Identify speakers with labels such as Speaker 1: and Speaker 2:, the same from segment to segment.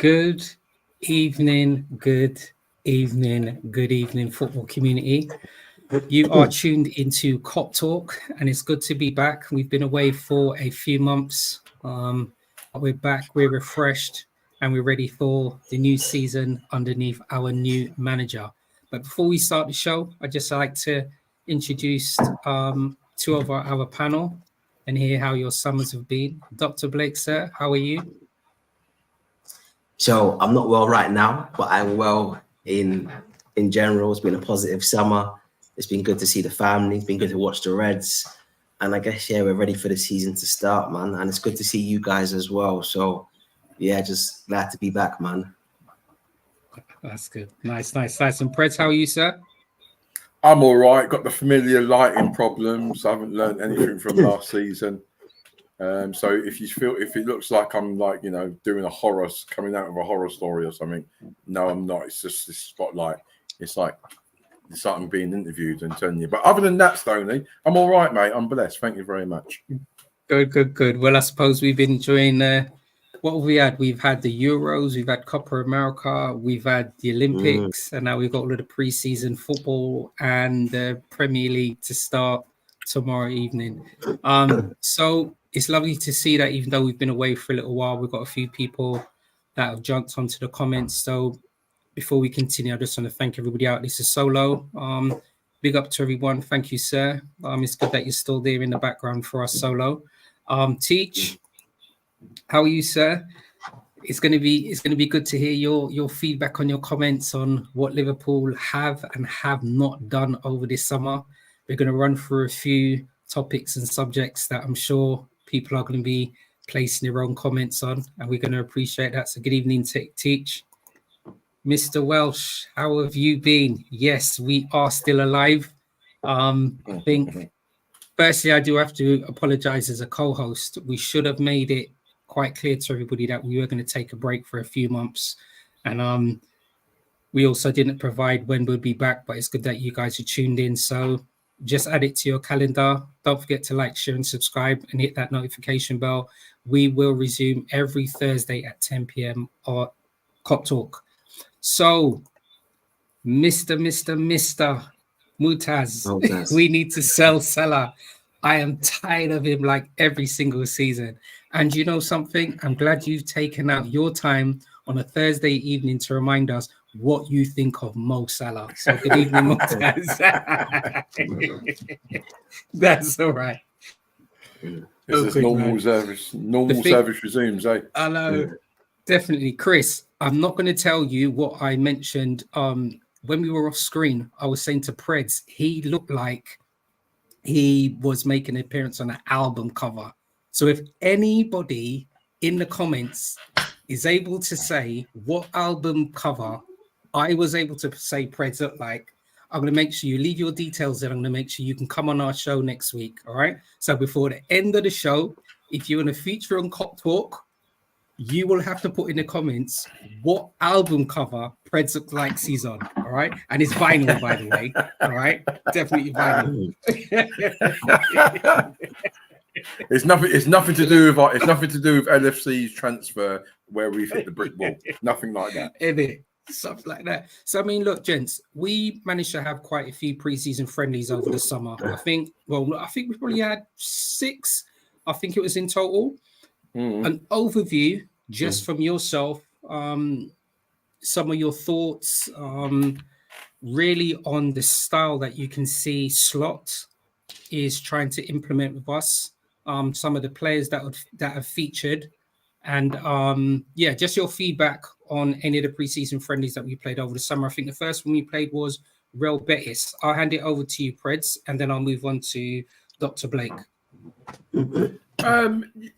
Speaker 1: Good evening, good evening, football community. You are tuned into KopTalk, and it's good to be back. We've been away for a few months. We're back, we're refreshed, and we're ready for the new season underneath our new manager. But before we start the show, I'd just like to introduce two of our panel and hear how your summers have been. Dr. Blake, sir, how are you?
Speaker 2: So I'm not well right now, but I'm well in general. It's been a positive summer. It's been good to see the family. It's been good to watch the Reds. And I guess, yeah, we're ready for the season to start, man. And it's good to see you guys as well. So, yeah, just glad to be back, man.
Speaker 1: That's good. Nice. And Preds, how are you, sir?
Speaker 3: I'm all right. Got the familiar lighting problems. I haven't learned anything from last season. So if it looks like I'm doing coming out of a horror story or something, no, I'm not. It's just this spotlight. It's like I'm being interviewed and telling you. But other than that, Stoney, I'm all right, mate. I'm blessed. Thank you very much.
Speaker 1: Good. Well, I suppose we've been enjoying. What have we had? We've had the Euros, we've had Copa America, we've had the Olympics, and now we've got all of the preseason football and the Premier League to start tomorrow evening. So it's lovely to see that even though we've been away for a little while, we've got a few people that have jumped onto the comments. So before we continue, I just want to thank everybody out. This is Solo. Big up to everyone. Thank you, sir. It's good that you're still there in the background for us, Solo. Teach, how are you, sir? It's going to be good to hear your feedback on your comments on what Liverpool have and have not done over this summer. We're going to run through a few topics and subjects that I'm sure people are going to be placing their own comments on, and we're going to appreciate that. So good evening, Teach. Mr. Welsh, how have you been? Yes, we are still alive. I think, firstly, I do have to apologize as a co-host. We should have made it quite clear to everybody that we were going to take a break for a few months. And we also didn't provide when we'll be back, but it's good that you guys are tuned in. So just add it to your calendar. Don't forget to like, share, and subscribe and hit that notification bell. We will resume every Thursday at 10 p.m. on KopTalk. So, Mr. Mutaz, we need to sell Salah. I am tired of him like every single season. And you know something? I'm glad you've taken out your time on a Thursday evening to remind us what you think of Mo Salah. So good evening, Mutaz. That's all right.
Speaker 3: This is normal service resumes, eh?
Speaker 1: I know. Definitely. Chris, I'm not going to tell you what I mentioned when we were off screen. I was saying to Preds, he looked like he was making an appearance on an album cover. So if anybody in the comments is able to say what album cover I was able to say Preds look like, I'm going to make sure you leave your details there. I'm going to make sure you can come on our show next week. All right. So before the end of the show, if you're going to feature on KopTalk, you will have to put in the comments what album cover Preds look like season. All right. And it's vinyl, by the way. All right. Definitely vinyl.
Speaker 3: It's nothing to do with LFC's transfer where we've hit the brick wall. Nothing like that.
Speaker 1: Isn't it? Stuff like that. So I mean, look, gents, we managed to have quite a few preseason friendlies over the summer. I think we probably had 6. I think it was in total. An overview just from yourself, some of your thoughts really on the style that you can see Slot is trying to implement with us, some of the players that have featured, and just your feedback on any of the preseason friendlies that we played over the summer. I think the first one we played was Real Betis. I'll hand it over to you, Preds, and then I'll move on to Dr. Blake.
Speaker 3: You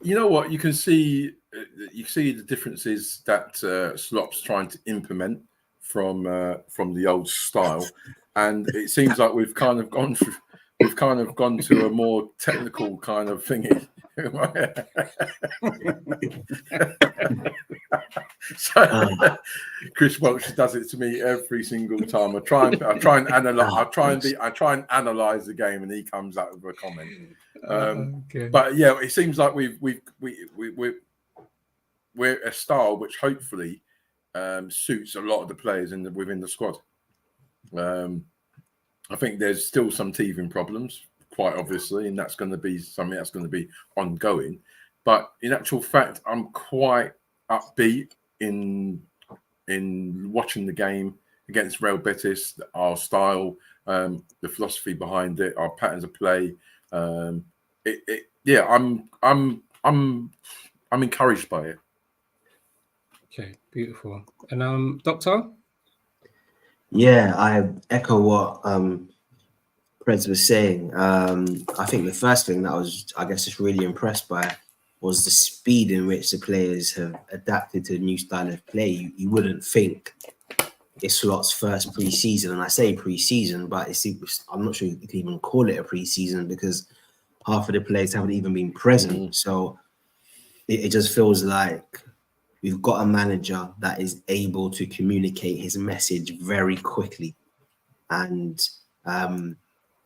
Speaker 3: know what? You see the differences that Slot's trying to implement from the old style, and it seems like we've kind of gone to a more technical kind of thingy. So Chris Welch does it to me every single time. I try and analyze the game, and he comes out with a comment. Okay. But yeah, it seems like we're a style which hopefully suits a lot of the players within the squad. I think there's still some teething problems, quite obviously, and that's going to be something that's going to be ongoing. But in actual fact, I'm quite upbeat in watching the game against Real Betis. Our style, the philosophy behind it, our patterns of play. I'm encouraged by it.
Speaker 1: Okay, beautiful. And Doctor?
Speaker 2: Yeah, I echo what Preds was saying. I think the first thing that I was, I guess, just really impressed by was the speed in which the players have adapted to the new style of play. You wouldn't think it's Slot's first pre-season, and I say pre-season, but I'm not sure you could even call it a pre-season because half of the players haven't even been present. So it just feels like we've got a manager that is able to communicate his message very quickly, and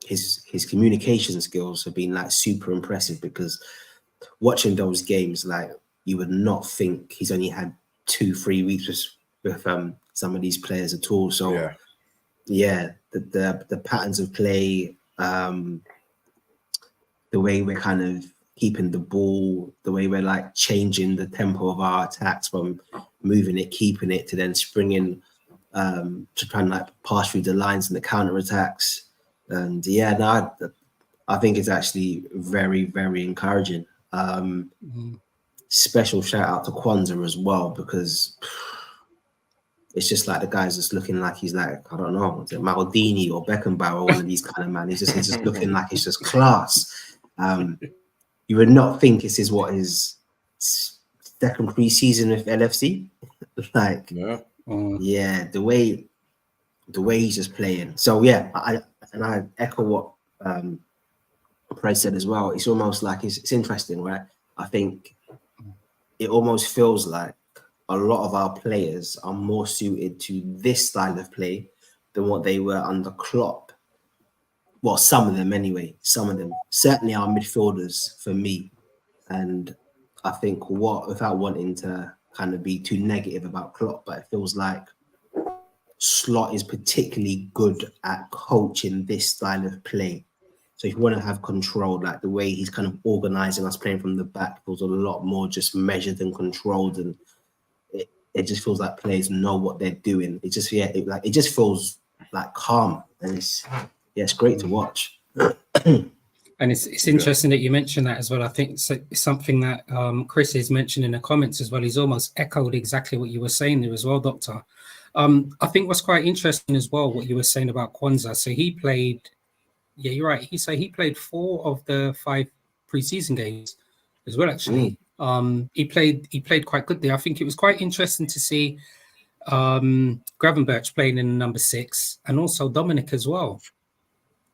Speaker 2: his communication skills have been like super impressive. Because watching those games, like you would not think he's only had 2-3 weeks with some of these players at all. So yeah, the patterns of play, the way we're kind of keeping the ball, the way we're like changing the tempo of our attacks from moving it, keeping it, to then springing to try and like pass through the lines and the counter attacks. And yeah, no, I think it's actually very, very encouraging. Special shout out to Kwanzaa as well, because it's just like the guy's just looking like he's like, I don't know, is it Maldini or Beckenbauer or one of these kind of man. He's just looking like it's just class. You would not think this is what his second pre-season with LFC. Like, the way he's just playing. So yeah, I echo what Prez said as well. It's almost like it's interesting, right? I think it almost feels like a lot of our players are more suited to this style of play than what they were under Klopp. Well, some of them anyway. Some of them. Certainly our midfielders for me. And I think without wanting to kind of be too negative about Klopp, but it feels like Slot is particularly good at coaching this style of play. So if you want to have control, like the way he's kind of organizing us playing from the back feels a lot more just measured and controlled, and it just feels like players know what they're doing. It just it just feels like calm, and it's great to watch.
Speaker 1: And it's interesting that you mentioned that as well. I think it's something that Chris has mentioned in the comments as well. He's almost echoed exactly what you were saying there as well, Doctor. I think what's quite interesting as well, what you were saying about Kwanzaa. So he played, yeah, you're right. He played 4 of the 5 preseason games as well, actually. He played quite good there. I think it was quite interesting to see Gravenberch playing in number 6, and also Dominic as well.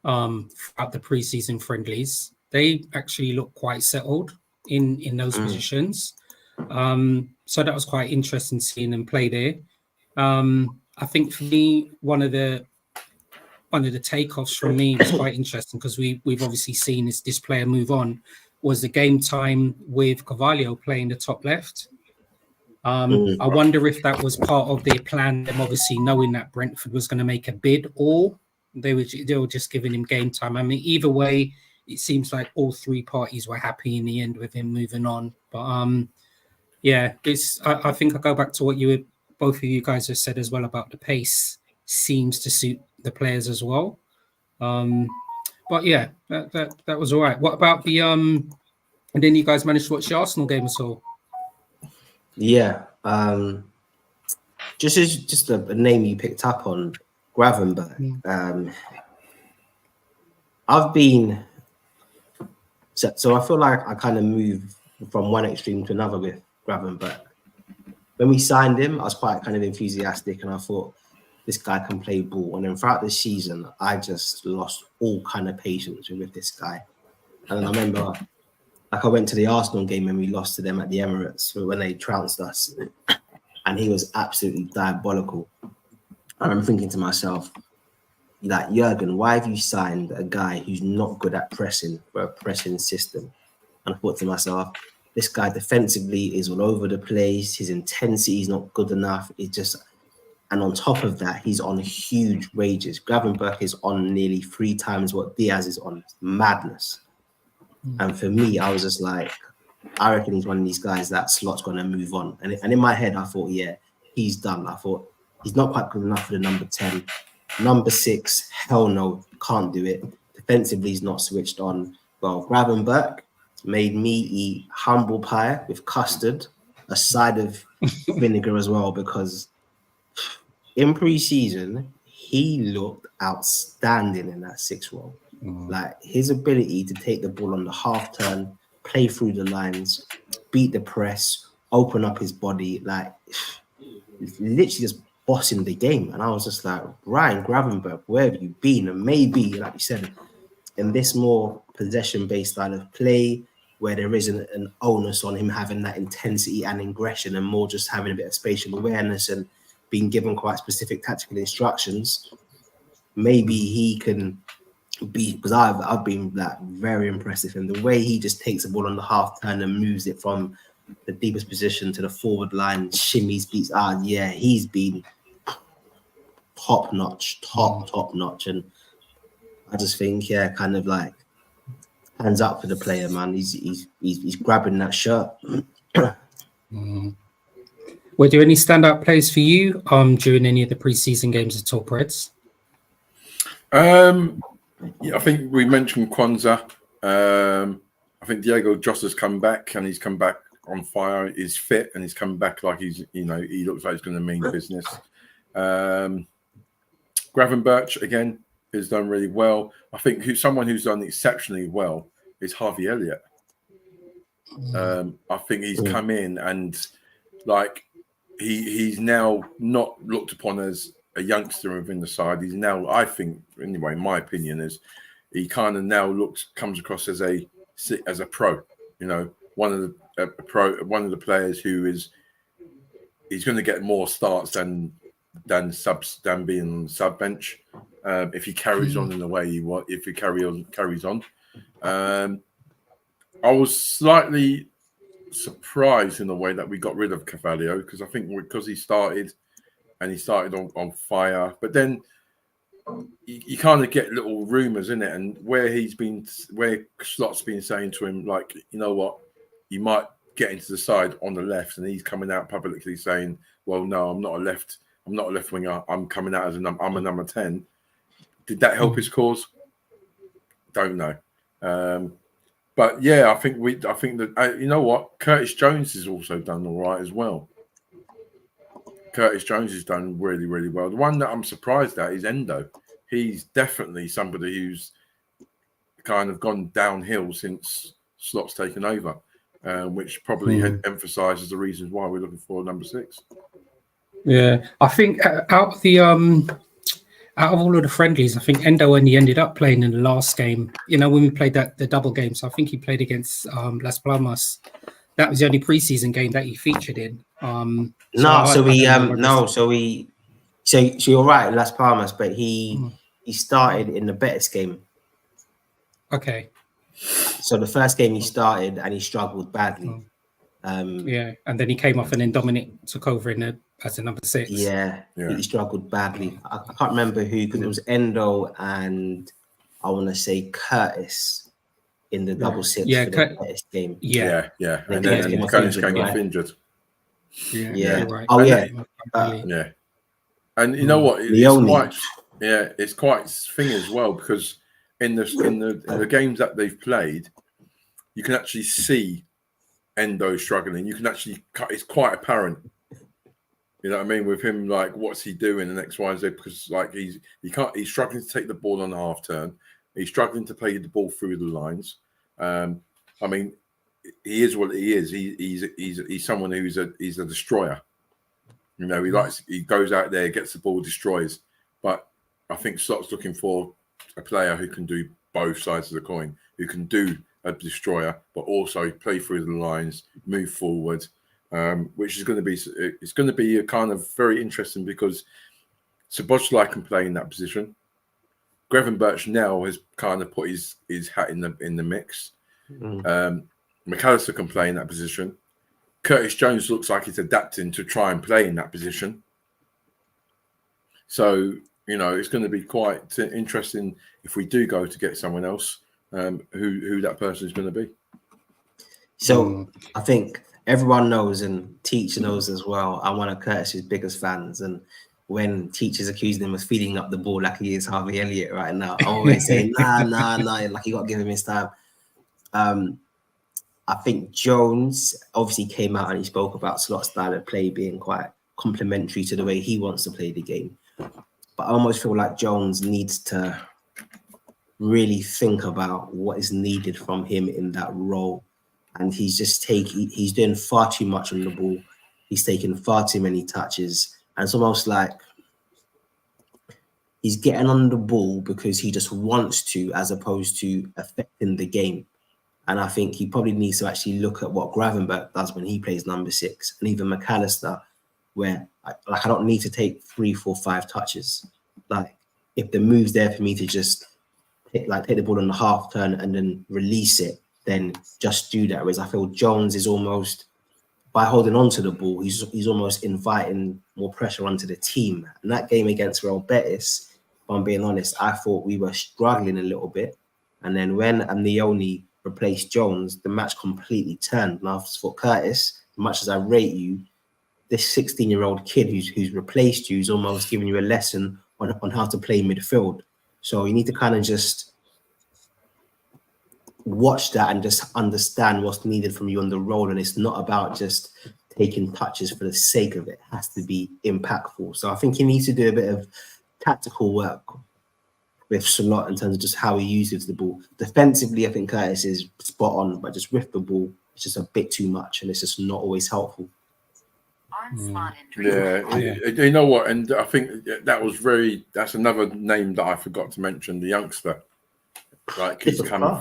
Speaker 1: Throughout the preseason friendlies, they actually look quite settled in those positions. So that was quite interesting seeing them play there. I think for me, one of the takeoffs from me was quite interesting, because we've obviously seen this player move on, was the game time with Carvalho playing the top left. I wonder if that was part of their plan, them obviously knowing that Brentford was going to make a bid, or they were just giving him game time. I mean, either way, it seems like all 3 parties were happy in the end with him moving on. But yeah, I think I go back to what both of you guys have said as well about the pace seems to suit the players as well. But yeah, that was all right. What about the and then you guys managed to watch the Arsenal game as well? Yeah,
Speaker 2: just a name you picked up on, Gravenberch. I've been so I feel like I kind of move from one extreme to another with Gravenberch. When we signed him, I was quite kind of enthusiastic, and I thought this guy can play ball. And then throughout the season, I just lost all kind of patience with this guy. And then I remember, like, I went to the Arsenal game when we lost to them at the Emirates when they trounced us, and he was absolutely diabolical. I remember thinking to myself, like, Jurgen, why have you signed a guy who's not good at pressing for a pressing system? And I thought to myself, this guy defensively is all over the place. His intensity is not good enough. And on top of that, he's on huge wages. Gravenberch is on nearly 3 times what Diaz is on. Madness. And for me, I was just like, I reckon he's one of these guys that Slot's going to move on. And in my head, I thought, yeah, he's done. I thought, he's not quite good enough for the number 10. Number 6, hell no, can't do it. Defensively, he's not switched on. Well, Gravenberch made me eat humble pie with custard, a side of vinegar as well, because in pre-season, he looked outstanding in that 6 role. Like, his ability to take the ball on the half turn, play through the lines, beat the press, open up his body, like, literally just bossing the game. And I was just like, Ryan Gravenberch, where have you been? And maybe, like you said, in this more possession-based style of play, where there isn't an onus on him having that intensity and aggression and more just having a bit of spatial awareness and being given quite specific tactical instructions, maybe he can be, because I've been like very impressive in the way he just takes the ball on the half turn and moves it from the deepest position to the forward line, shimmies, beats. Yeah, he's been top notch. And I just think, yeah, kind of like hands up for the player, man. He's grabbing that shirt.
Speaker 1: Were there any standout plays for you during any of the preseason games at all, Preds?
Speaker 3: Yeah, I think we mentioned Kwanzaa. I think Diego Josta's come back, and he's come back on fire. He's fit, and he's come back like he's, he looks like he's going to mean business. Gravenberch again has done really well. I think someone who's done exceptionally well is Harvey Elliott. I think he's come in and like he's now not looked upon as a youngster within the side. He's now, I think, anyway, my opinion is he kind of now comes across as a pro. One of the players who he's going to get more starts than being sub bench if he carries on in the way if he carries on. I was slightly surprised in the way that we got rid of Carvalho, because I think because he started on fire, but then you kind of get little rumours in it, and where Slot's been saying to him, like, you know what, you might get into the side on the left, and he's coming out publicly saying, well, no, I'm not a left winger, I'm coming out as I'm a number 10. Did that help his cause? Don't know. But yeah, I think that you know what, Curtis Jones has also done all right as well. Curtis Jones has done really, really well. The one that I'm surprised at is Endo. He's definitely somebody who's kind of gone downhill since Slot's taken over, which probably emphasises the reasons why we're looking for number 6. Yeah,
Speaker 1: I think out of all of the friendlies, I think Endo only ended up playing in the last game. When we played the double game, so I think he played against Las Palmas. That was the only preseason game that he featured in. So
Speaker 2: you're right, Las Palmas, but he started in the Betis game.
Speaker 1: Okay.
Speaker 2: So the first game he started and he struggled badly.
Speaker 1: And then he came off, and then Dominic took over as a number 6.
Speaker 2: Yeah, he struggled badly. I can't remember who, because it was Endo and I want to say Curtis in the double 6 for the Betis game.
Speaker 3: Yeah. And then Curtis came off injured.
Speaker 2: Yeah.
Speaker 1: Right.
Speaker 2: Oh, yeah.
Speaker 3: Yeah. And you know what? It's quite thing as well, because in the games that they've played, you can actually see Endo struggling. You can actually, it's quite apparent. You know what I mean? With him, like, what's he doing in X, Y, and Z? Because like he's struggling to take the ball on the half turn. He's struggling to play the ball through the lines. I mean, he is what he is. He's someone he's a destroyer. He goes out there, gets the ball, destroys. But I think Slot's looking for a player who can do both sides of the coin, who can do a destroyer, but also play through the lines, move forward, which is going to be a kind of very interesting, because Szoboszlai can play in that position. Gravenberch now has kind of put his hat in the mix. McAllister can play in that position. Curtis Jones looks like he's adapting to try and play in that position. So, it's going to be quite interesting if we do go to get someone else, who that person is going to be.
Speaker 2: So I think everyone knows, and Teacher knows as well, I'm one of Curtis's biggest fans. And when Teachers accusing him of feeding up the ball like he is Harvey Elliott right now, I always say, nah, like you got to give him his time. I think Jones obviously came out and he spoke about Slot's style of play being quite complementary to the way he wants to play the game. But I almost feel like Jones needs to really think about what is needed from him in that role. And he's doing far too much on the ball. He's taking far too many touches. And it's almost like he's getting on the ball because he just wants to, as opposed to affecting the game. And I think he probably needs to actually look at what Gravenberch does when he plays number 6, and even McAllister, where I don't need to take 3, 4, 5 touches. Like, if the move's there for me to just take the ball on the half turn and then release it, then just do that. Whereas I feel Jones is almost, by holding on to the ball, he's almost inviting more pressure onto the team. And that game against Real Betis, if I'm being honest, I thought we were struggling a little bit. And then when Amnioni replaced Jones, the match completely turned. And I thought, Curtis, as much as I rate you, this 16-year-old kid who's replaced you is almost giving you a lesson on how to play midfield. So you need to kind of just watch that and just understand what's needed from you on the role. And it's not about just taking touches for the sake of it. It has to be impactful. So I think he needs to do a bit of tactical work with Slot in terms of just how he uses the ball. Defensively, I think Curtis is spot on, but just with the ball, it's just a bit too much, and it's just not always helpful.
Speaker 3: Yeah, you know what? And I think that's another name that I forgot to mention, the youngster. Like, he's coming.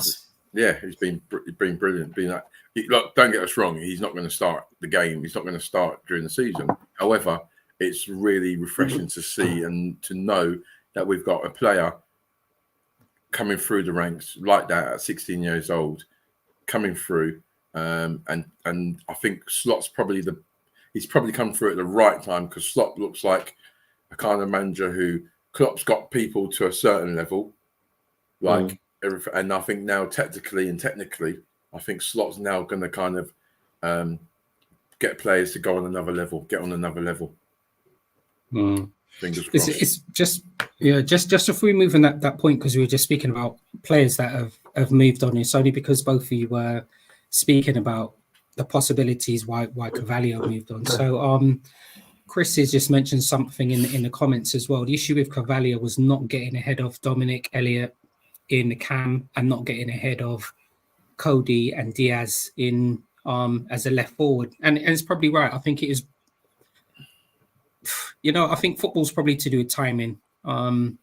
Speaker 3: Yeah, he's been brilliant. Look, don't get us wrong, he's not going to start the game. He's not going to start during the season. However, it's really refreshing to see and to know that we've got a player coming through the ranks like that at 16 years old, coming through. And I think Slot's he's probably come through at the right time, because Slot looks like a kind of manager who Klopp's got people to a certain level, like everything. And I think now technically, I think Slot's now going to kind of get players to go on another level, Fingers crossed.
Speaker 1: It's just if we move on that point, because we were just speaking about players that have moved on. It's only because both of you were speaking about the possibilities why Carvalho moved on. So Chris has just mentioned something in the comments as well. The issue with Carvalho was not getting ahead of Dominic Elliott in the cam and not getting ahead of Cody and Diaz in as a left forward. And it's probably right. I think it is. I think football's probably to do with timing. And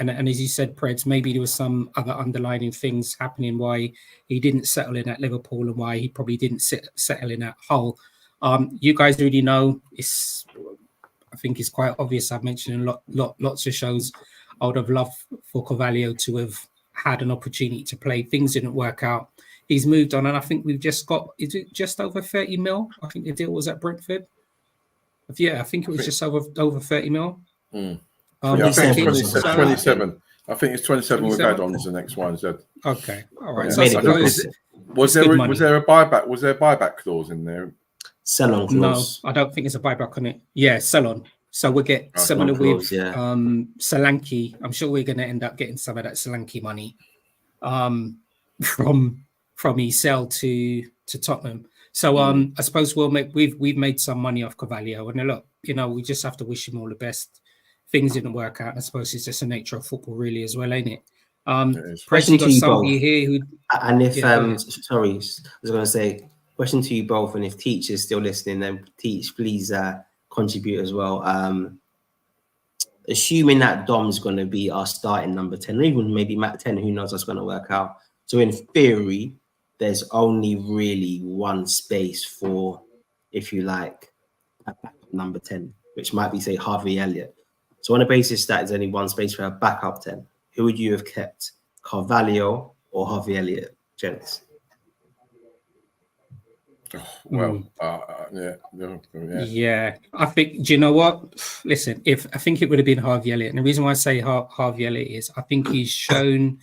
Speaker 1: as you said, Preds, maybe there was some other underlying things happening why he didn't settle in at Liverpool and why he probably didn't settle in at Hull. You guys already know, I think it's quite obvious. I've mentioned in lots of shows, I would have loved for Carvalho to have had an opportunity to play. Things didn't work out. He's moved on, and I think we've just got, is it just over 30 mil? I think the deal was at Brentford. Yeah, I think it was just over 30 mil.
Speaker 3: I think it's 27. I think it's 27 with add-ons and X, Y, and Z.
Speaker 1: Okay, all right.
Speaker 3: Yeah.
Speaker 1: So
Speaker 3: was there a buyback? Was there a buyback clause in there?
Speaker 2: Sell-on clause.
Speaker 1: No, I don't think there's a buyback on it. Yeah, sell-on. So we'll get similar with Solanke. I'm sure we're going to end up getting some of that Solanke money from his sell to Tottenham. So I suppose we've made some money off Carvalho, and look, we just have to wish him all the best. Things didn't work out. I suppose it's just the nature of football, really, as well, ain't it?
Speaker 2: Question to you both.
Speaker 1: Here who,
Speaker 2: and if sorry, I was going to say, question to you both, and if Teacher's still listening, then please contribute as well. Assuming that Dom's going to be our starting number 10, or even maybe Matt 10, who knows what's going to work out. So in theory, there's only really one space for, if you like, a backup number 10, which might be, say, Harvey Elliott. So on the basis that there's only one space for a backup 10, who would you have kept, Carvalho or Harvey Elliott, gents?
Speaker 1: Yeah. I think. Do you know what? Listen, I think it would have been Harvey Elliott, and the reason why I say Harvey Elliott is I think he's shown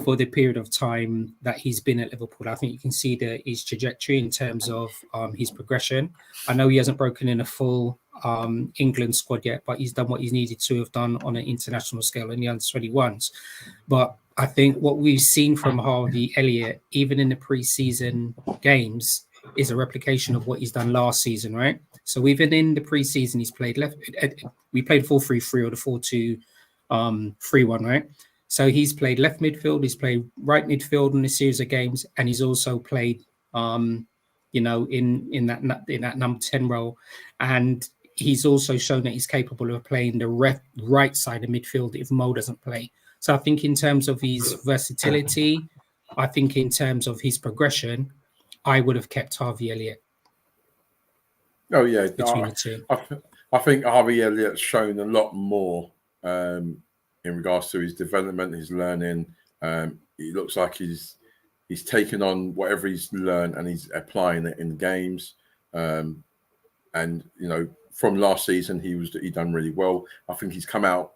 Speaker 1: for the period of time that he's been at Liverpool. I think you can see his trajectory in terms of his progression. I know he hasn't broken in a full England squad yet, but he's done what he's needed to have done on an international scale in the under-21s. But I think what we've seen from Harvey Elliott, even in the pre-season games, is a replication of what he's done last season, right? So even in the pre-season, he's played left. We played 4-3-3 or the 4-2-3-1, right? So he's played left midfield, he's played right midfield in a series of games, and he's also played, in that number 10 role, and he's also shown that he's capable of playing the right side of midfield if Mo doesn't play. So I think in terms of his versatility, I think in terms of his progression, I would have kept Harvey Elliott.
Speaker 3: Oh yeah,
Speaker 1: between the two.
Speaker 3: I think Harvey Elliott's shown a lot more in regards to his development, his learning. He looks like he's taken on whatever he's learned and he's applying it in games. And from last season, he done really well. I think he's come out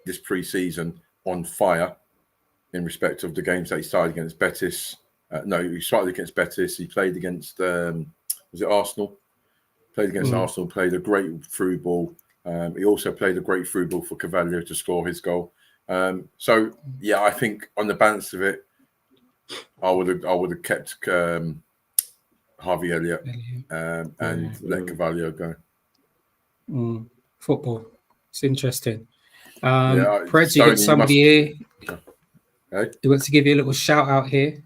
Speaker 3: this pre-season on fire in respect of the games that he started against Betis. He started against Betis. He played against was it Arsenal? Played against Arsenal. Played a great through ball. He also played a great through ball for Cavalier to score his goal. So yeah, I think on the balance of it, I would have kept Harvey Elliott and let Cavalier go.
Speaker 1: Football, it's interesting. Preds, you got somebody here.
Speaker 3: Hey?
Speaker 1: He wants to give you a little shout out here.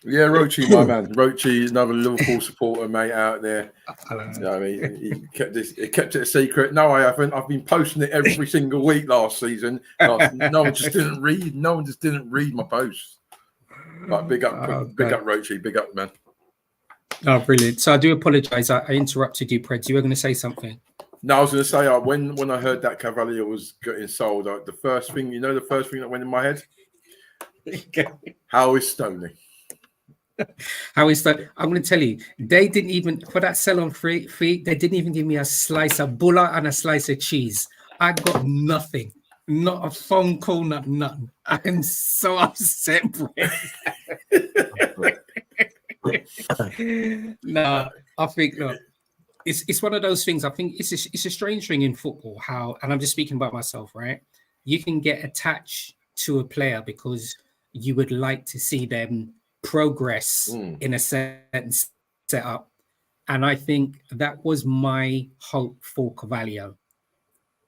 Speaker 3: Yeah, Rochi, my man. Rochi, another Liverpool supporter, mate, out there. You know what I mean? He kept it a secret. No, I haven't. I've been posting it every single week last season. No one just didn't read. No one just didn't read my posts. But big up, Rochi. Big up, man.
Speaker 1: Oh, brilliant. So I do apologise. I interrupted you, Preds. You were going to say something.
Speaker 3: No, I was going to say when I heard that Cavalier was getting sold, the first thing that went in my head. How is Stoney?
Speaker 1: How is that? I'm going to tell you, they didn't even, for that sell on free, they didn't even give me a slice of bulla and a slice of cheese. I got nothing, not a phone call, not nothing. I am so upset, bro. No, I think, look, it's one of those things. I think it's a strange thing in football, and I'm just speaking about myself, right? You can get attached to a player because you would like to see them progress in a certain setup, and I think that was my hope for Cavalier.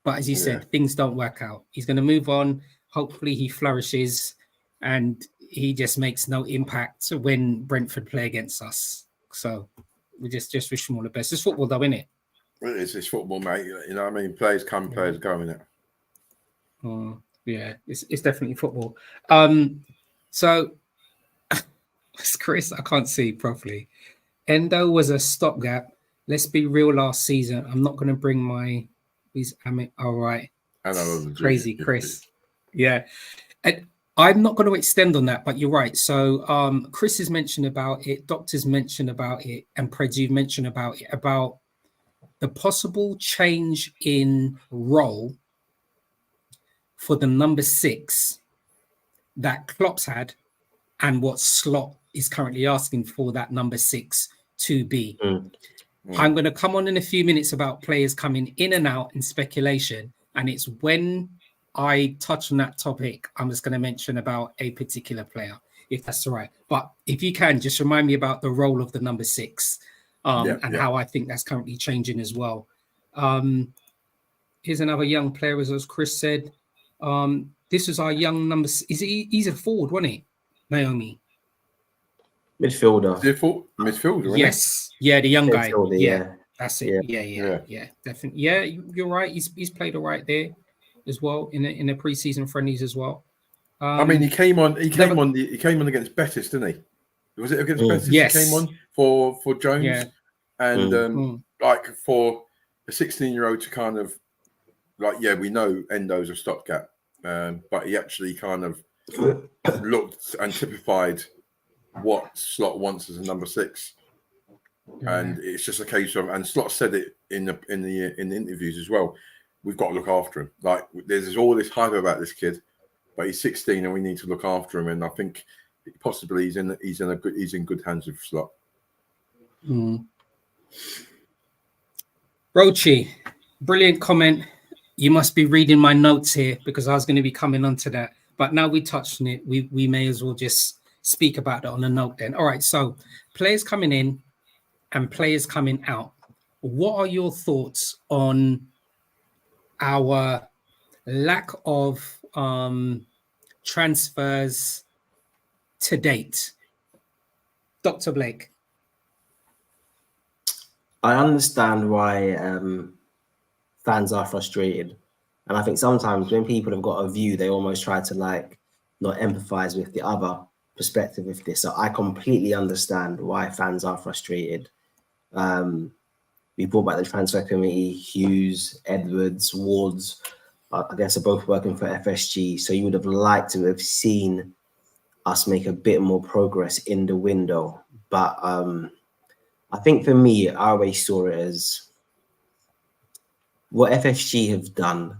Speaker 1: But as you said, things don't work out. He's going to move on. Hopefully, he flourishes, and he just makes no impact when Brentford play against us. So we just wish him all the best. It's football, though, isn't it?
Speaker 3: It's football, mate. You know what I mean? Players come, players go, innit?
Speaker 1: Yeah, it's definitely football. So. Chris, I can't see properly. Endo was a stopgap. Let's be real. Last season, I'm not going to bring my. All right.
Speaker 3: I know,
Speaker 1: crazy, Chris. Yeah, and I'm not going to extend on that, but you're right. So, Chris has mentioned about it. Doctors mentioned about it, and Preds, you've mentioned about it, about the possible change in role for the number 6 that Klopp's had, and what Slot is currently asking for that number 6 to be. I'm going to come on in a few minutes about players coming in and out and speculation. And it's when I touch on that topic, I'm just going to mention about a particular player, if that's all right. But if you can, just remind me about the role of the number 6 and how I think that's currently changing as well. Here's another young player, as Chris said. This is our young number. He's a forward, wasn't he? Naomi.
Speaker 2: Midfielder.
Speaker 3: Midfielder,
Speaker 1: yes. Yeah, the young guy.
Speaker 2: Yeah.
Speaker 1: That's it. Yeah. Definitely. Yeah, you're right. He's played all right there as well in the preseason friendlies as well.
Speaker 3: I mean, he came on against Betis, didn't he? Was it against Betis?
Speaker 1: Yes.
Speaker 3: He came on for Jones.
Speaker 1: Yeah.
Speaker 3: And like for a 16-year-old to kind of we know Endo's a stopgap, but he actually kind of looked and typified what Slot wants as a number 6. And it's just a case of, and Slot said it in the interviews as well. We've got to look after him. Like there's all this hype about this kid, but he's 16 and we need to look after him. And I think possibly he's in good hands with Slot.
Speaker 1: Rochi, brilliant comment. You must be reading my notes here because I was going to be coming on to that. But now we touched on it, we may as well just speak about it on a note then. All right, so players coming in and players coming out. What are your thoughts on our lack of transfers to date? Dr. Blake.
Speaker 2: I understand why fans are frustrated. And I think sometimes when people have got a view, they almost try to like not empathize with the other perspective of this. So I completely understand why fans are frustrated. We brought back the transfer committee, Hughes, Edwards, Wards, I guess are both working for FSG. So you would have liked to have seen us make a bit more progress in the window. But I think for me, I always saw it as what FSG have done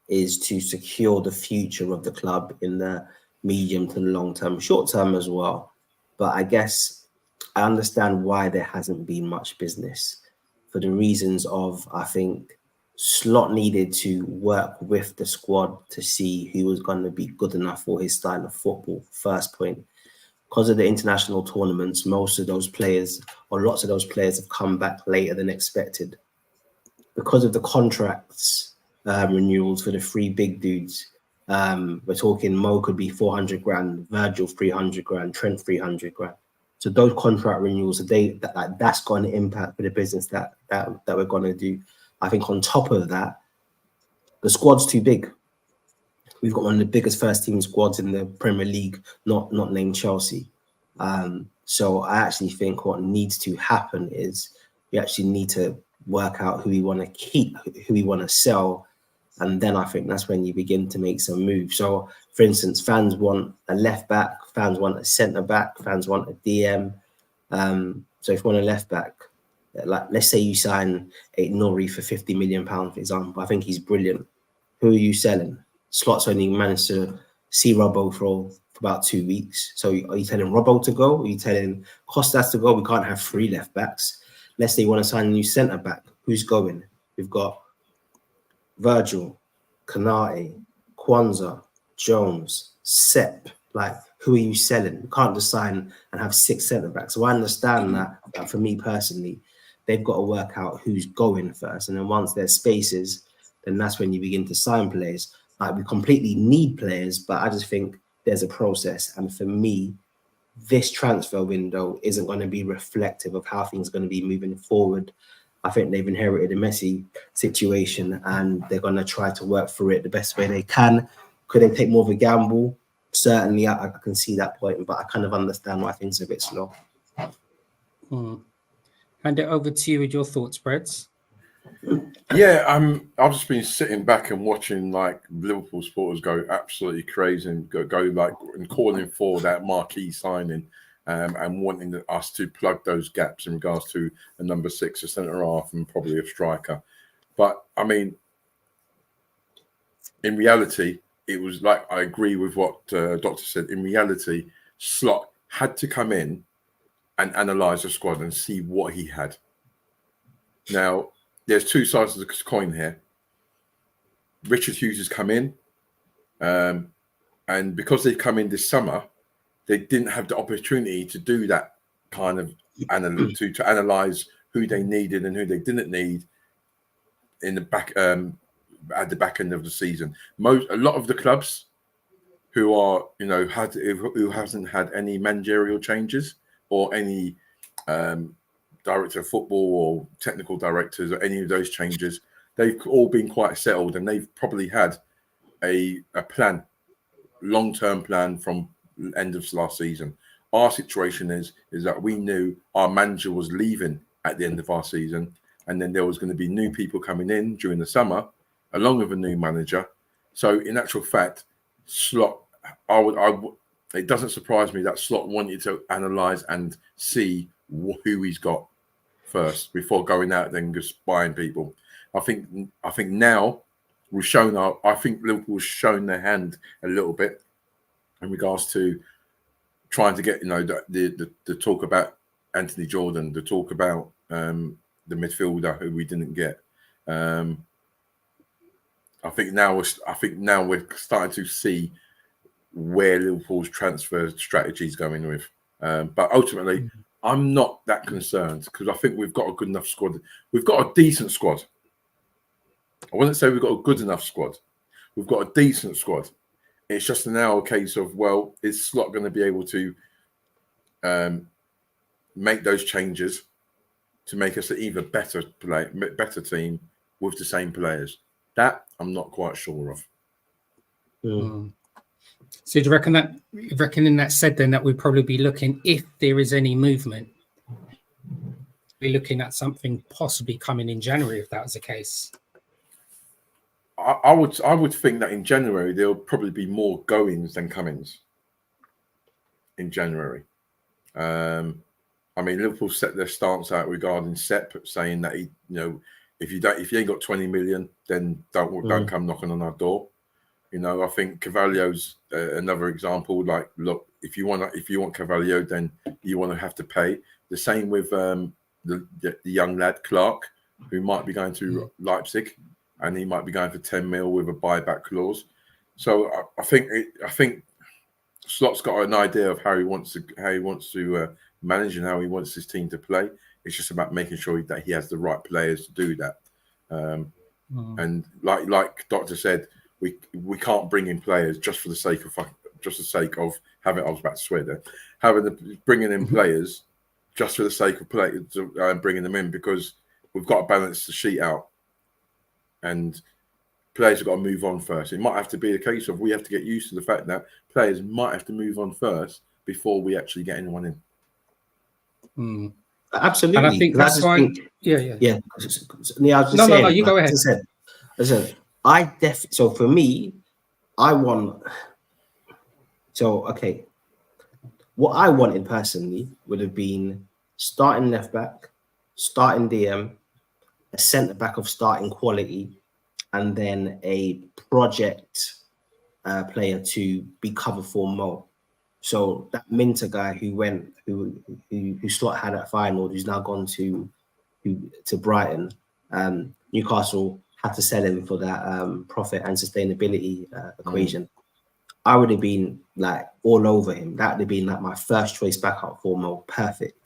Speaker 2: is to secure the future of the club in the medium to long term, short term as well. But I guess I understand why there hasn't been much business for the reasons of, I think, Slot needed to work with the squad to see who was going to be good enough for his style of football, first point. Because of the international tournaments, most of those players, or lots of those players, have come back later than expected. Because of the contracts renewals for the three big dudes, we're talking Mo could be 400 grand, Virgil 300 grand, Trent 300 grand. So those contract renewals, that's going to impact for the business that we're going to do. I think on top of that, the squad's too big. We've got one of the biggest first team squads in the Premier League, not named Chelsea. So I actually think what needs to happen is we actually need to work out who we want to keep, who we want to sell. And then I think that's when you begin to make some moves. So, for instance, fans want a left back, fans want a centre back, fans want a DM. So if you want a left back, like let's say you sign a Nori for £50 million, for example. I think he's brilliant. Who are you selling? Slot's only managed to see Robbo for about 2 weeks. So are you telling Robbo to go? Are you telling Costas to go? We can't have three left backs. Let's say you want to sign a new centre back. Who's going? We've got Virgil, Kanate, Kwanzaa, Jones, Sepp. Like, who are you selling? You can't just sign and have six centre backs. So I understand that for me personally, they've got to work out who's going first. And then once there's spaces, then that's when you begin to sign players. Like, we completely need players, but I just think there's a process. And for me, this transfer window isn't going to be reflective of how things are going to be moving forward. I think they've inherited a messy situation and they're going to try to work through it the best way they can. Could they take more of a gamble? Certainly, I can see that point, but I kind of understand why things are a bit slow.
Speaker 1: Hand it over to you with your thoughts, Breds.
Speaker 3: Yeah, I've just been sitting back and watching like Liverpool supporters go absolutely crazy and go like and calling for that marquee signing and wanting us to plug those gaps in regards to a number 6, a centre half, and probably a striker. But I mean, in reality, it was like I agree with what Doctor said. In reality, Slot had to come in and analyse the squad and see what he had. Now, there's two sides of the coin here. Richard Hughes has come in, and because they've come in this summer, they didn't have the opportunity to do that kind of to analyse who they needed and who they didn't need in the back at the back end of the season. A lot of the clubs who are who hasn't had any managerial changes or any director of football or technical directors or any of those changes, they've all been quite settled and they've probably had a plan, long-term plan from the end of last season. Our situation is that we knew our manager was leaving at the end of our season, and then there was going to be new people coming in during the summer along with a new manager. So in actual fact, Slot, it doesn't surprise me that Slot wanted to analyse and see who he's got first before going out then just buying people. I think now we've shown I think Liverpool's shown their hand a little bit in regards to trying to get, the talk about Anthony Jordan, the talk about the midfielder who we didn't get. I think now we're starting to see where Liverpool's transfer strategy is going with. But ultimately, I'm not that concerned because I think we've got a good enough squad. We've got a decent squad. I wouldn't say we've got a good enough squad. We've got a decent squad. It's just now a case of, well, is Slot going to be able to make those changes to make us an even better team with the same players? That I'm not quite sure of.
Speaker 1: So do you reckon in that said then that we'd probably be looking, if there is any movement, be looking at something possibly coming in January if that was the case?
Speaker 3: I would think that in January there'll probably be more goings than comings. In January, I mean, Liverpool set their stance out regarding Sepp, saying that if you ain't got 20 million, then don't come knocking on our door. I think Carvalho's another example. Like, look, if you want Carvalho, then you want to have to pay. The same with the young lad Clark, who might be going to Leipzig, and he might be going for 10 mil with a buyback clause. So I think Slot's got an idea of how he wants to manage and how he wants his team to play. It's just about making sure that he has the right players to do that. And like Doctor said, we can't bring in players just for the sake of having. I was about to swear there. Bringing in players just for the sake of bringing them in, because we've got to balance the sheet out, and players have got to move on first. It might have to be a case of we have to get used to the fact that players might have to move on first before we actually get anyone in.
Speaker 2: Absolutely.
Speaker 1: And I think that's why. Yeah.
Speaker 2: I was just saying,
Speaker 1: no. You go ahead.
Speaker 2: So for me, what I wanted personally would have been starting left back, starting DM, a centre back of starting quality, and then a project player to be cover for Mo. So that Minter guy who Slot had at Feyenoord, who's now gone to Brighton, Newcastle had to sell him for that profit and sustainability equation. I would have been like all over him. That would have been like my first choice backup for Mo. Perfect.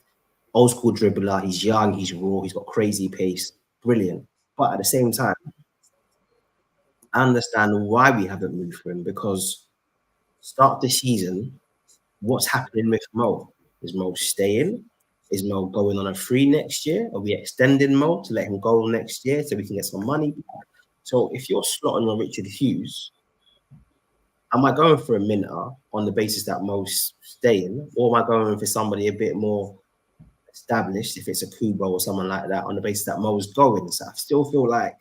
Speaker 2: Old school dribbler. He's young. He's raw. He's got crazy pace. Brilliant. But at the same time, I understand why we haven't moved for him, because start the season, what's happening with Mo? Is Mo staying? Is Mo going on a free next year? Are we extending Mo to let him go next year so we can get some money back? So if you're slotting on Richard Hughes, am I going for a Minter on the basis that Mo's staying, or am I going for somebody a bit more established, if it's a Kubo or someone like that, on the basis that Mo's going? So I still feel like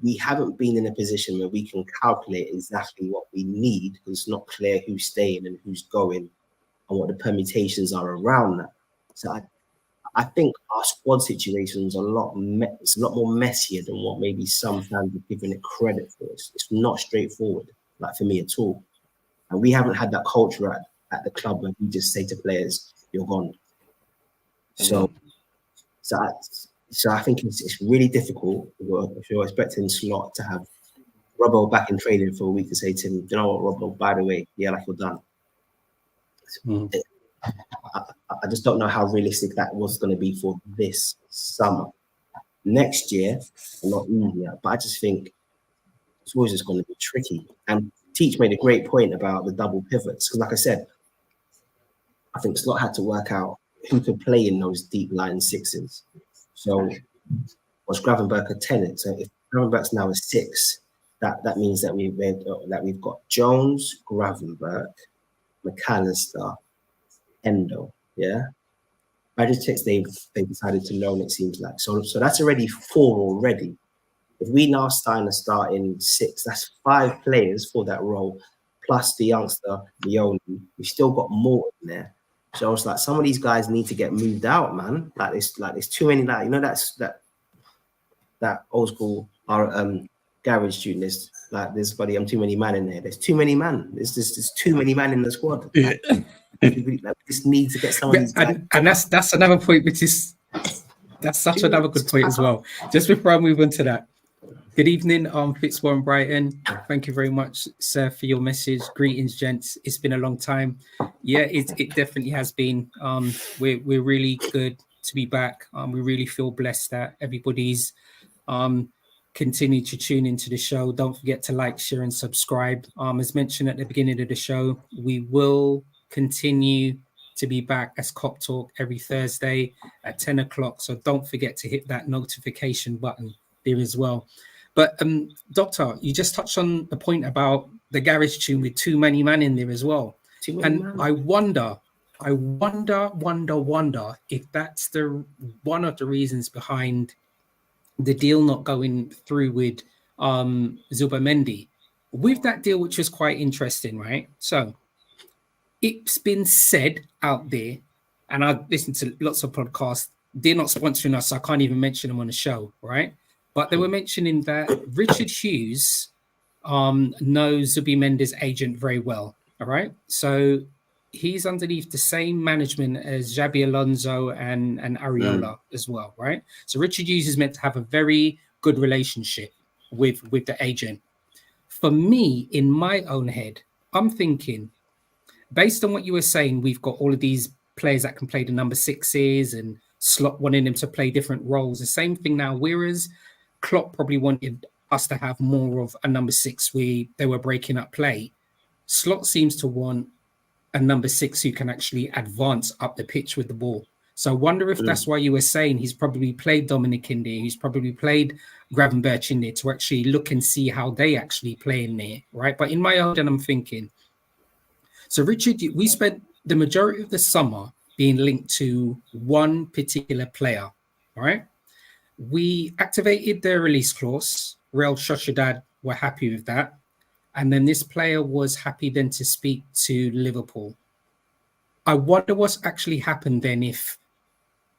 Speaker 2: we haven't been in a position where we can calculate exactly what we need, because it's not clear who's staying and who's going and what the permutations are around that. So I think our squad situation is it's a lot more messier than what maybe some fans are giving it credit for. It's not straightforward, like for me at all. And we haven't had that culture at the club where we just say to players, "You're gone." So I think it's really difficult if you're expecting Slot to have Robbo back in training for a week to say to him, "You know what, Robbo, by the way, yeah, like you're done." I just don't know how realistic that was going to be for this summer. Next year, a lot easier, but I just think it's always just going to be tricky. And Teach made a great point about the double pivots, because like I said, I think Slot had to work out who could play in those deep line sixes. So was Gravenberch a 10? So if Gravenberch's now a 6, that means that we've got Jones, Gravenberch, McAllister, Endo. Yeah, Bajcetic they've decided to loan, it seems like. So that's already 4 already. If we now sign a starting 6, that's 5 players for that role, plus the youngster Leone. We've still got more in there. So it's like some of these guys need to get moved out, man. There's too many. Like, you know, that old school garage tune. There's too many man in there. There's too many man. There's too many man in the squad.
Speaker 1: Yeah.
Speaker 2: We just need to get some of these guys.
Speaker 1: And that's another point, which is that's such another good point as well. Just before I move on to that. Good evening, Fitzwarren Brighton. Thank you very much, sir, for your message. Greetings, gents. It's been a long time. Yeah, it definitely has been. We're really good to be back. We really feel blessed that everybody's continue to tune into the show. Don't forget to like, share, and subscribe. As mentioned at the beginning of the show, we will continue to be back as KopTalk every Thursday at 10 o'clock. So don't forget to hit that notification button there as well. But Doctor, you just touched on the point about the garage tune with too many man in there as well. And I wonder if that's one of the reasons behind the deal not going through with Zubimendi. With that deal, which was quite interesting, right? So it's been said out there, and I've listened to lots of podcasts. They're not sponsoring us, so I can't even mention them on the show, right? But they were mentioning that Richard Hughes knows Zubimendi's agent very well. All right. So he's underneath the same management as Xabi Alonso and Areola as well. Right. So Richard Hughes is meant to have a very good relationship with the agent. For me, in my own head, I'm thinking, based on what you were saying, we've got all of these players that can play the number sixes and Slot wanting them to play different roles. The same thing now, whereas Klopp probably wanted us to have more of a number six they were breaking up play. Slot seems to want a number six who can actually advance up the pitch with the ball. So I wonder if that's why you were saying he's probably played Dominic in there, he's probably played Gravenberch in there to actually look and see how they actually play in there, right? But in my own head, I'm thinking, so Richard, we spent the majority of the summer being linked to one particular player, all right? We activated the release clause. Real Sociedad were happy with that. And then this player was happy then to speak to Liverpool. I wonder what's actually happened then if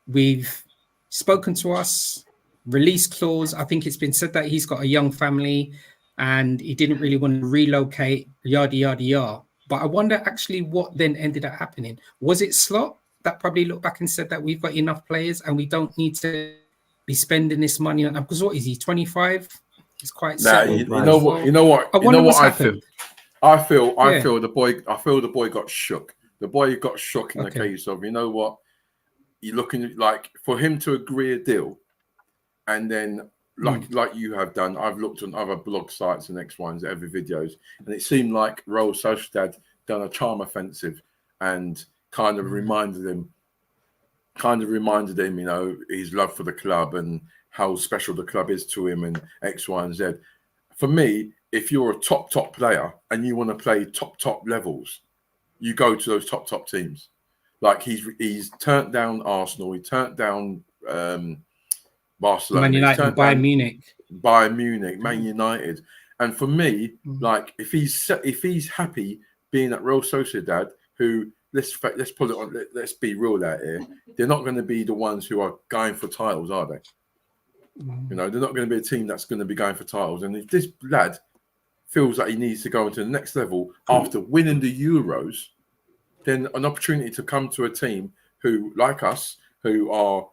Speaker 1: we've spoken to us, release clause. I think it's been said that he's got a young family and he didn't really want to relocate, yada, yada, yada. But I wonder actually what then ended up happening. Was it Slot that probably looked back and said that we've got enough players and we don't need to be spending this money on? Because what is he, 25? He's quite settled.
Speaker 3: You know what I feel the boy got shook. The boy got shook in the case of, you know what, you're looking like for him to agree a deal, and then like you have done, I've looked on other blog sites and X, Y, and Z, every videos, and it seemed like Real Sociedad done a charm offensive and kind of reminded him, you know, his love for the club and how special the club is to him and X, Y, and Z. For me, if you're a top player and you want to play top levels, you go to those top teams. Like he's turned down Arsenal, he turned down Barcelona,
Speaker 1: Man United,
Speaker 3: Bayern Munich, Man United. And for me, like if he's happy being at Real Sociedad, who let's put it on, let's be real out here, they're not going to be the ones who are going for titles, are they? You know, they're not going to be a team that's going to be going for titles. And if this lad feels like he needs to go into the next level after winning the Euros, then an opportunity to come to a team who, like us, who are,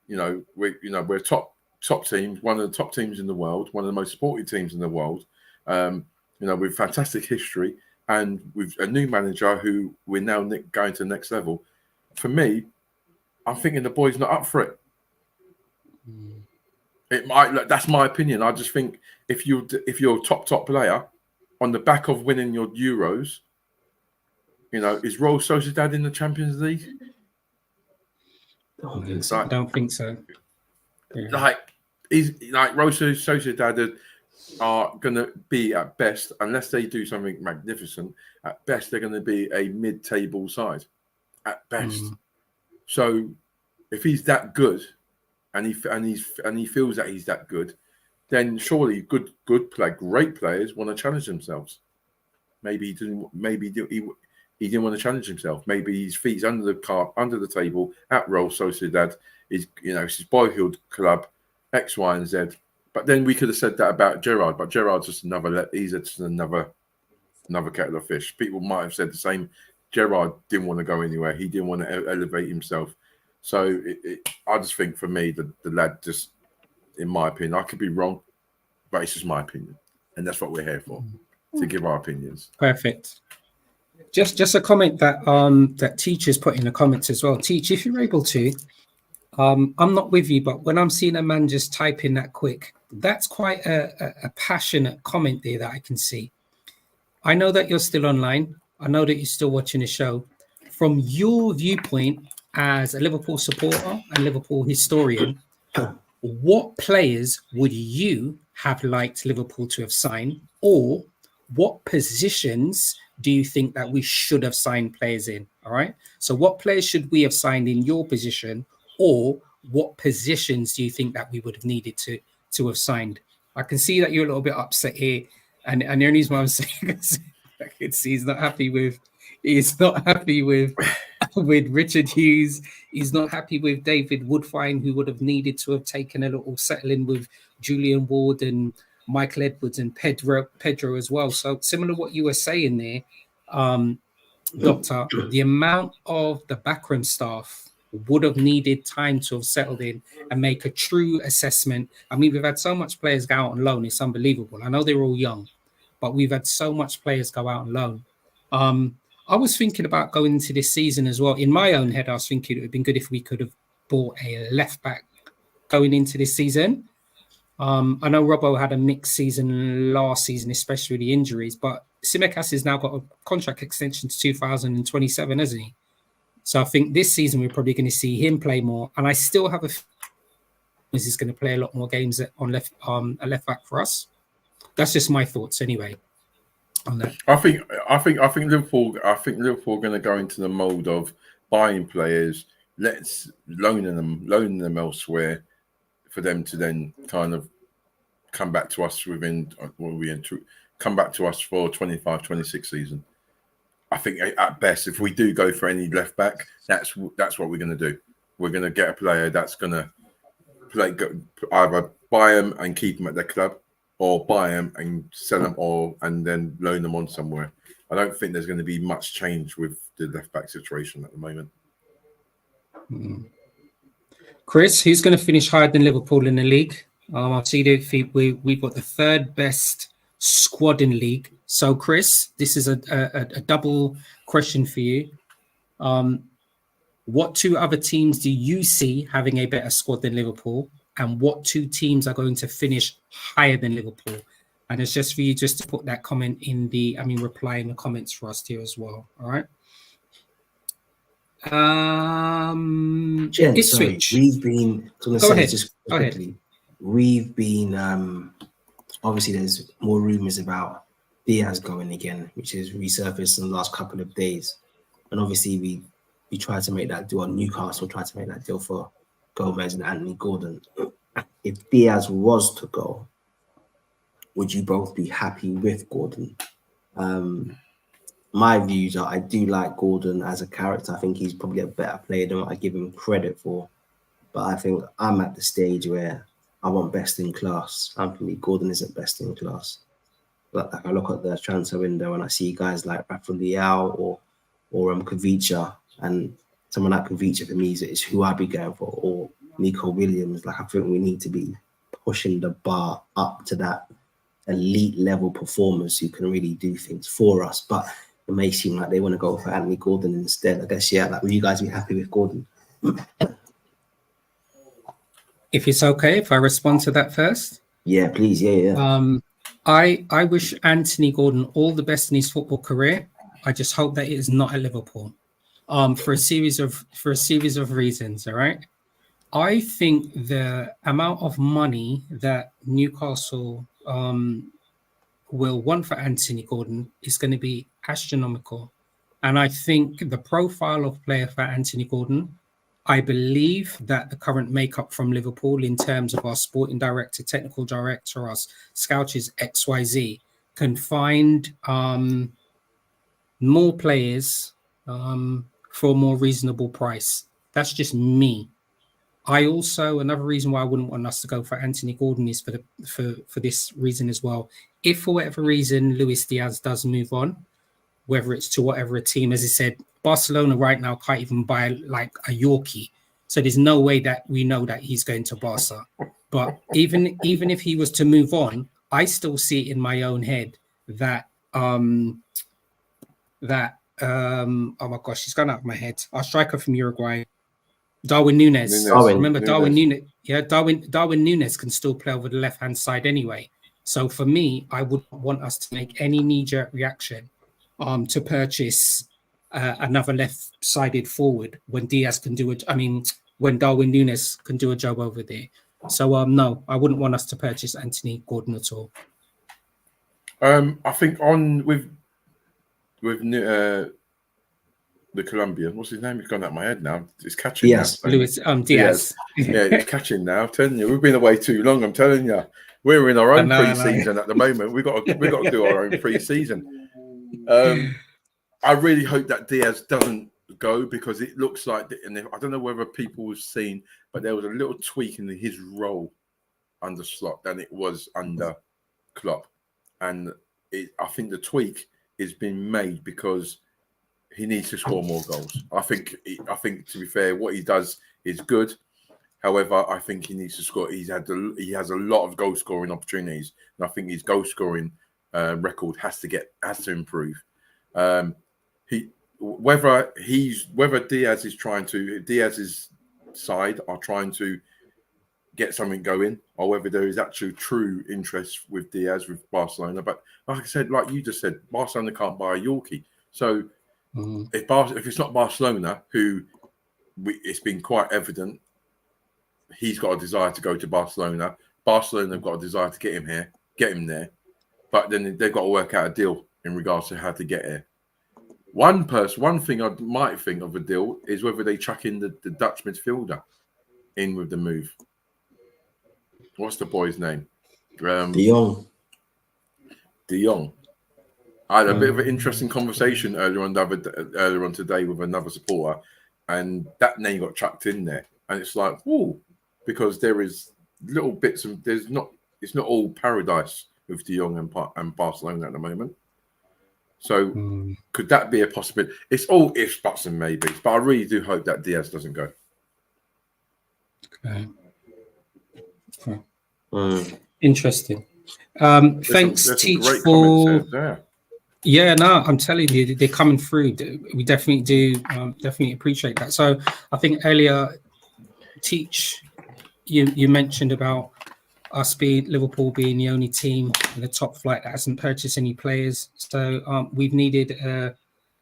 Speaker 3: we're top teams, one of the top teams in the world, one of the most supported teams in the world, with fantastic history, and with a new manager who we're now going to the next level. For me, I'm thinking the boy's not up for it. It might. That's my opinion. I just think if you're a top player on the back of winning your Euros, is Real Sociedad in the Champions League?
Speaker 1: I don't think so. Yeah.
Speaker 3: Like Real Sociedad are going to be at best, unless they do something magnificent. At best, they're going to be a mid-table side, at best. So, if he's that good, and he feels that he's that good, then surely great players want to challenge themselves. Maybe he he didn't want to challenge himself. Maybe his feet's under the table at Real Sociedad. Is it's his boyhood club, X, Y, and Z. But then we could have said that about Gerrard. But Gerrard's just another kettle of fish. People might have said the same. Gerrard didn't want to go anywhere. He didn't want to elevate himself. So I just think for me, the lad just, in my opinion, I could be wrong, but it's just my opinion, and that's what we're here for, to give our opinions.
Speaker 1: Perfect. Just a comment that that Teacher's put in the comments as well. Teach, if you're able to, I'm not with you, but when I'm seeing a man just type in that quick, that's quite a passionate comment there that I can see. I know that you're still online. I know that you're still watching the show. From your viewpoint as a Liverpool supporter and Liverpool historian, what players would you have liked Liverpool to have signed, or what positions do you think that we should have signed players in? All right. So what players should we have signed in your position, or what positions do you think that we would have needed to have signed? I can see that you're a little bit upset here. And the only reason why I'm saying I can see he's not happy with Richard Hughes. He's not happy with David Woodfine, who would have needed to have taken a little settling with Julian Ward and Michael Edwards and Pedro as well. So similar to what you were saying there, Doctor, the amount of the backroom staff would have needed time to have settled in and make a true assessment. I mean, we've had so much players go out on loan. It's unbelievable. I know they're all young, but we've had so much players go out on loan. I was thinking about going into this season as well. In my own head, I was thinking it would have been good if we could have bought a left back going into this season. I know Robbo had a mixed season last season, especially with the injuries, but Tsimikas has now got a contract extension to 2027, hasn't he? So I think this season we're probably going to see him play more. And I still have a feeling he's going to play a lot more games on a left back for us. That's just my thoughts anyway on that.
Speaker 3: I think Liverpool are going to go into the mold of buying players, let's loaning them elsewhere for them to then kind of come back to us come back to us for 25-26 season. I think at best, if we do go for any left back, that's what we're going to do. We're going to get a player that's going to play, either buy them and keep them at their club, or buy them and sell them, and then loan them on somewhere. I don't think there's going to be much change with the left back situation at the moment.
Speaker 1: Chris, who's going to finish higher than Liverpool in the league? I see that we've got the third best squad in league. So, Chris, this is a double question for you. What two other teams do you see having a better squad than Liverpool? And what two teams are going to finish higher than Liverpool? And it's just for you just to put that comment reply in the comments for us here as well. All right.
Speaker 2: Jen,
Speaker 1: Ipswich.
Speaker 2: Sorry, we've been.
Speaker 1: Go ahead.
Speaker 2: Just quickly, we've been. Obviously, there's more rumours about Diaz going again, which has resurfaced in the last couple of days. And obviously, we tried to make that deal on Newcastle, tried to make that deal for Gomez and Anthony Gordon. If Diaz was to go, would you both be happy with Gordon? My views are I do like Gordon as a character. I think he's probably a better player than what I give him credit for. But I think I'm at the stage where I want best in class. Anthony Gordon isn't best in class. But I look at the transfer window and I see guys like Rafa Leao or Kavicha, and someone like Kavicha for me is who I'd be going for, or Nico Williams. Like, I think we need to be pushing the bar up to that elite level performers who can really do things for us. But it may seem like they want to go for Anthony Gordon instead. I guess, will you guys be happy with Gordon?
Speaker 1: If it's okay, if I respond to that first.
Speaker 2: Yeah, please. Yeah.
Speaker 1: I wish Anthony Gordon all the best in his football career. I just hope that it is not at Liverpool. For a series of reasons. All right. I think the amount of money that Newcastle will want for Anthony Gordon is going to be astronomical. And I think the profile of player for Anthony Gordon, I believe that the current makeup from Liverpool in terms of our sporting director, technical director, our scouters, XYZ, can find more players for a more reasonable price. That's just me. I also, another reason why I wouldn't want us to go for Anthony Gordon is for this reason as well. If for whatever reason Luis Diaz does move on, whether it's to whatever a team, as I said, Barcelona right now can't even buy like a Yorkie. So there's no way that we know that he's going to Barca. But even if he was to move on, I still see it in my own head that oh my gosh, he's gone out of my head. Our striker from Uruguay, Darwin Núñez. Remember Darwin Núñez? Yeah, Darwin Núñez can still play over the left-hand side anyway. So for me, I would want us to make any knee-jerk reaction to purchase another left-sided forward when Diaz can do it. I mean, when Darwin Núñez can do a job over there. So no, I wouldn't want us to purchase Anthony Gordon at all.
Speaker 3: I think with the Colombian, what's his name? It's gone out of my head now. It's catching.
Speaker 2: Yes,
Speaker 1: Luis Diaz.
Speaker 3: Yeah, it's catching now. I'm telling you, we've been away too long. I'm telling you, we're in our own pre-season at the moment. We got to do our own pre-season. I really hope that Diaz doesn't go because it looks like, and I don't know whether people have seen, but there was a little tweak in his role under Slot than it was under Klopp, and I think the tweak is being made because he needs to score more goals. I think to be fair, what he does is good. However, I think he needs to score. He has a lot of goal scoring opportunities, and I think his goal scoring record has to improve. Whether Diaz's side are trying to get something going, or whether there is actual true interest with Diaz with Barcelona. But like I said, like you just said, Barcelona can't buy a Yorkie. So if it's not Barcelona, it's been quite evident he's got a desire to go to Barcelona. Barcelona have got a desire to get him there. But then they've got to work out a deal in regards to how to get here. One thing I might think of a deal is whether they chuck in the Dutch midfielder in with the move. What's the boy's name?
Speaker 2: De Jong.
Speaker 3: I had a bit of an interesting conversation earlier on today with another supporter, and that name got chucked in there, and it's like, whoa, because there is little bits of it's not all paradise with De Jong and Barcelona at the moment. So could that be a possibility? It's all ifs, buts, and maybes, but I really do hope that Diaz doesn't go.
Speaker 1: Okay. Interesting. Thanks, Teach, for. Yeah, no, I'm telling you, they're coming through. We definitely do, definitely appreciate that. So I think earlier, Teach, you mentioned about us Liverpool being the only team in the top flight that hasn't purchased any players. So we've needed a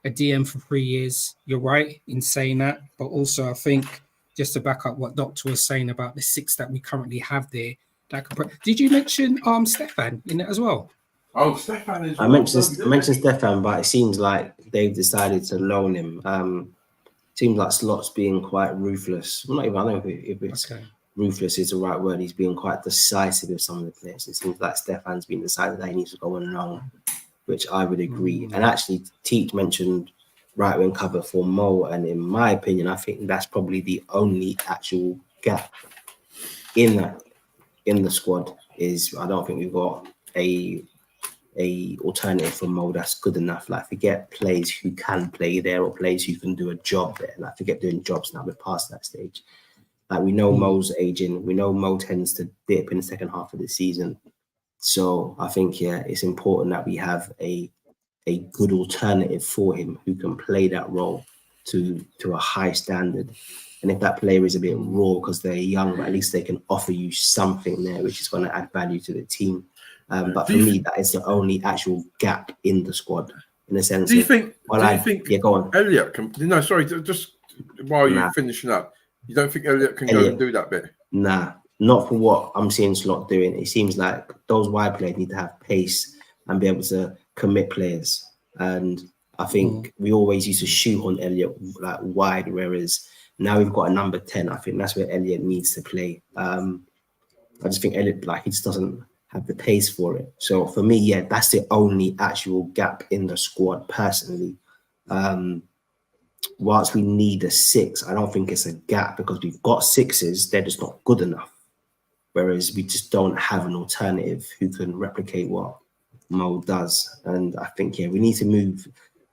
Speaker 1: DM for 3 years. You're right in saying that, but also I think just to back up what Doctor was saying about the 6 that we currently have there. Did you mention Stefan in it as well?
Speaker 3: Oh, Stefan is.
Speaker 2: I mentioned Stefan, but it seems like they've decided to loan him. Seems like Slot's being quite ruthless. Well, not even. I don't know if it's ruthless is the right word. He's being quite decisive with some of the players. It seems like Stefan's been decided that he needs to go on loan, which I would agree. And actually, Teach mentioned right wing cover for Mo, and in my opinion, I think that's probably the only actual gap in the squad. Is I don't think we've got a alternative for Mo that's good enough. Like, forget players who can play there or players who can do a job there. Like, forget doing jobs now. We're past that stage. Like, we know Mo's aging. We know Mo tends to dip in the second half of the season. So I think, it's important that we have a good alternative for him who can play that role to a high standard. And if that player is a bit raw because they're young, but at least they can offer you something there, which is going to add value to the team. But for me, that is the only actual gap in the squad, in the sense.
Speaker 3: Do you think?
Speaker 2: Yeah, go on.
Speaker 3: Elliot can. No, sorry. Just while you're finishing up, you don't think Elliot can go and do that bit?
Speaker 2: Nah, not for what I'm seeing Slot doing. It seems like those wide players need to have pace and be able to commit players. And I think we always used to shoehorn Elliot like wide, whereas now we've got a number 10. I think that's where Elliot needs to play. I just think Elliot, he just doesn't have the pace for it. So for me, that's the only actual gap in the squad personally. whilst we need a 6, I don't think it's a gap because we've got 6s, they're just not good enough. Whereas we just don't have an alternative who can replicate what Mo does. And I think, we need to move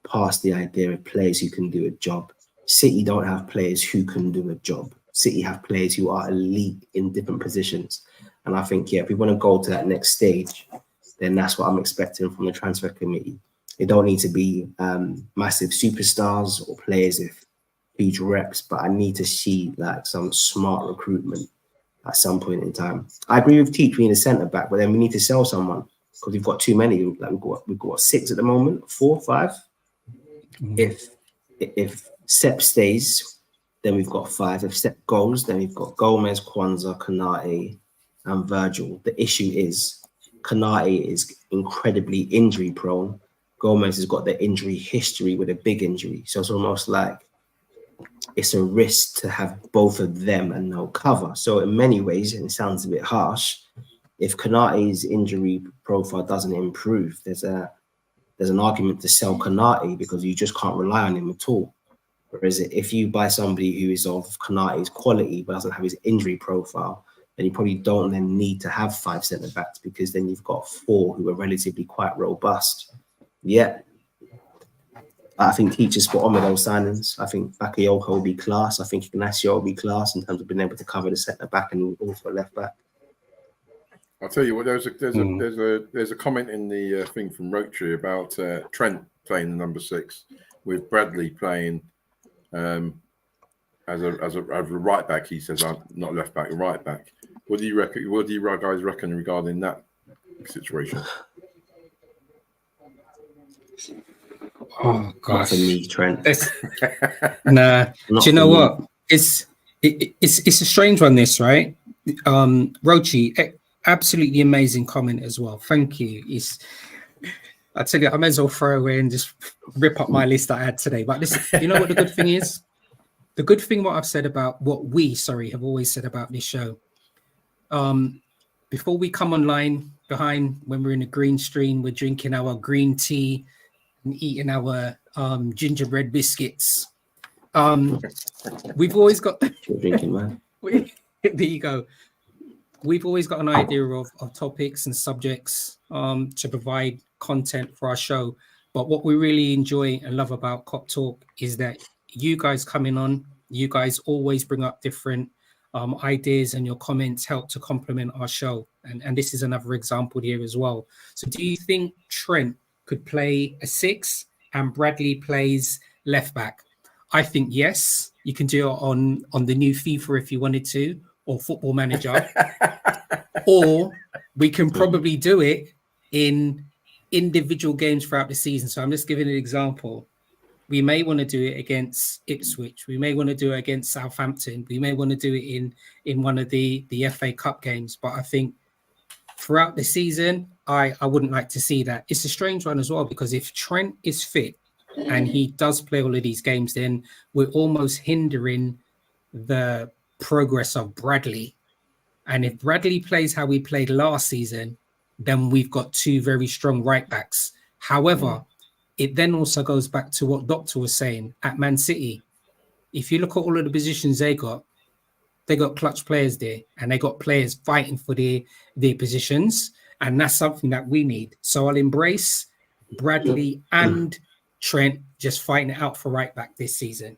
Speaker 2: past the idea of players who can do a job. City don't have players who can do a job. City have players who are elite in different positions. And I think, if we want to go to that next stage, then that's what I'm expecting from the transfer committee. It don't need to be massive superstars or players with huge reps, but I need to see like some smart recruitment at some point in time. I agree with Teach being a centre back, but then we need to sell someone because we've got too many. Like we've got 6 at the moment, 4, 5. If Sepp stays, then we've got 5. If Sepp goes, then we've got Gomez, Kwanzaa, Konate, and Virgil. The issue is Konate is incredibly injury prone. Gomez has got the injury history with a big injury. So it's almost like it's a risk to have both of them and no cover. So in many ways, and it sounds a bit harsh, if Konate's injury profile doesn't improve, there's an argument to sell Konate because you just can't rely on him at all. Whereas if you buy somebody who is of Konate's quality but doesn't have his injury profile, then you probably don't then need to have 5 centre backs because then you've got 4 who are relatively quite robust. Yeah, I think Teacher's spot on with those signings. I think Bakayoko will be class. I think Ignacio will be class in terms of being able to cover the centre back and also left back.
Speaker 3: I'll tell you what. There's a comment in the thing from Rotary about Trent playing the number 6 with Bradley playing as a right back. He says, "I'm not left back, right back." What do you reckon? What do you guys reckon regarding that situation?
Speaker 1: Oh gosh,
Speaker 2: not for me, Trent.
Speaker 1: Nah. Do you know what? It's a strange one. This, right? Rochi, absolutely amazing comment as well. Thank you. I tell you, I may as well throw away and just rip up my list I had today. But this, you know what the good thing is? The good thing, what I've said about what we, have always said about this show. Before we come online behind when we're in a green stream, we're drinking our green tea and eating our gingerbread biscuits. We've always got
Speaker 2: drinking, man.
Speaker 1: There you go. We've always got an idea of topics and subjects to provide content for our show. But what we really enjoy and love about KopTalk is that you guys coming on, you guys always bring up different ideas, and your comments help to complement our show. And this is another example here as well. So do you think Trent could play a 6 and Bradley plays left back? I think yes. You can do it on the new FIFA if you wanted to, or Football Manager. Or we can probably do it in individual games throughout the season. So I'm just giving an example. We may want to do it against Ipswich. We may want to do it against Southampton. We may want to do it in one of the FA Cup games. But I think throughout the season, I wouldn't like to see that. It's a strange one as well, because if Trent is fit and he does play all of these games, then we're almost hindering the progress of Bradley. And if Bradley plays how we played last season, then we've got 2 very strong right backs. However, it then also goes back to what Doctor was saying at Man City. If you look at all of the positions they got clutch players there, and they got players fighting for their positions. And that's something that we need. So I'll embrace Bradley and Trent just fighting it out for right back this season.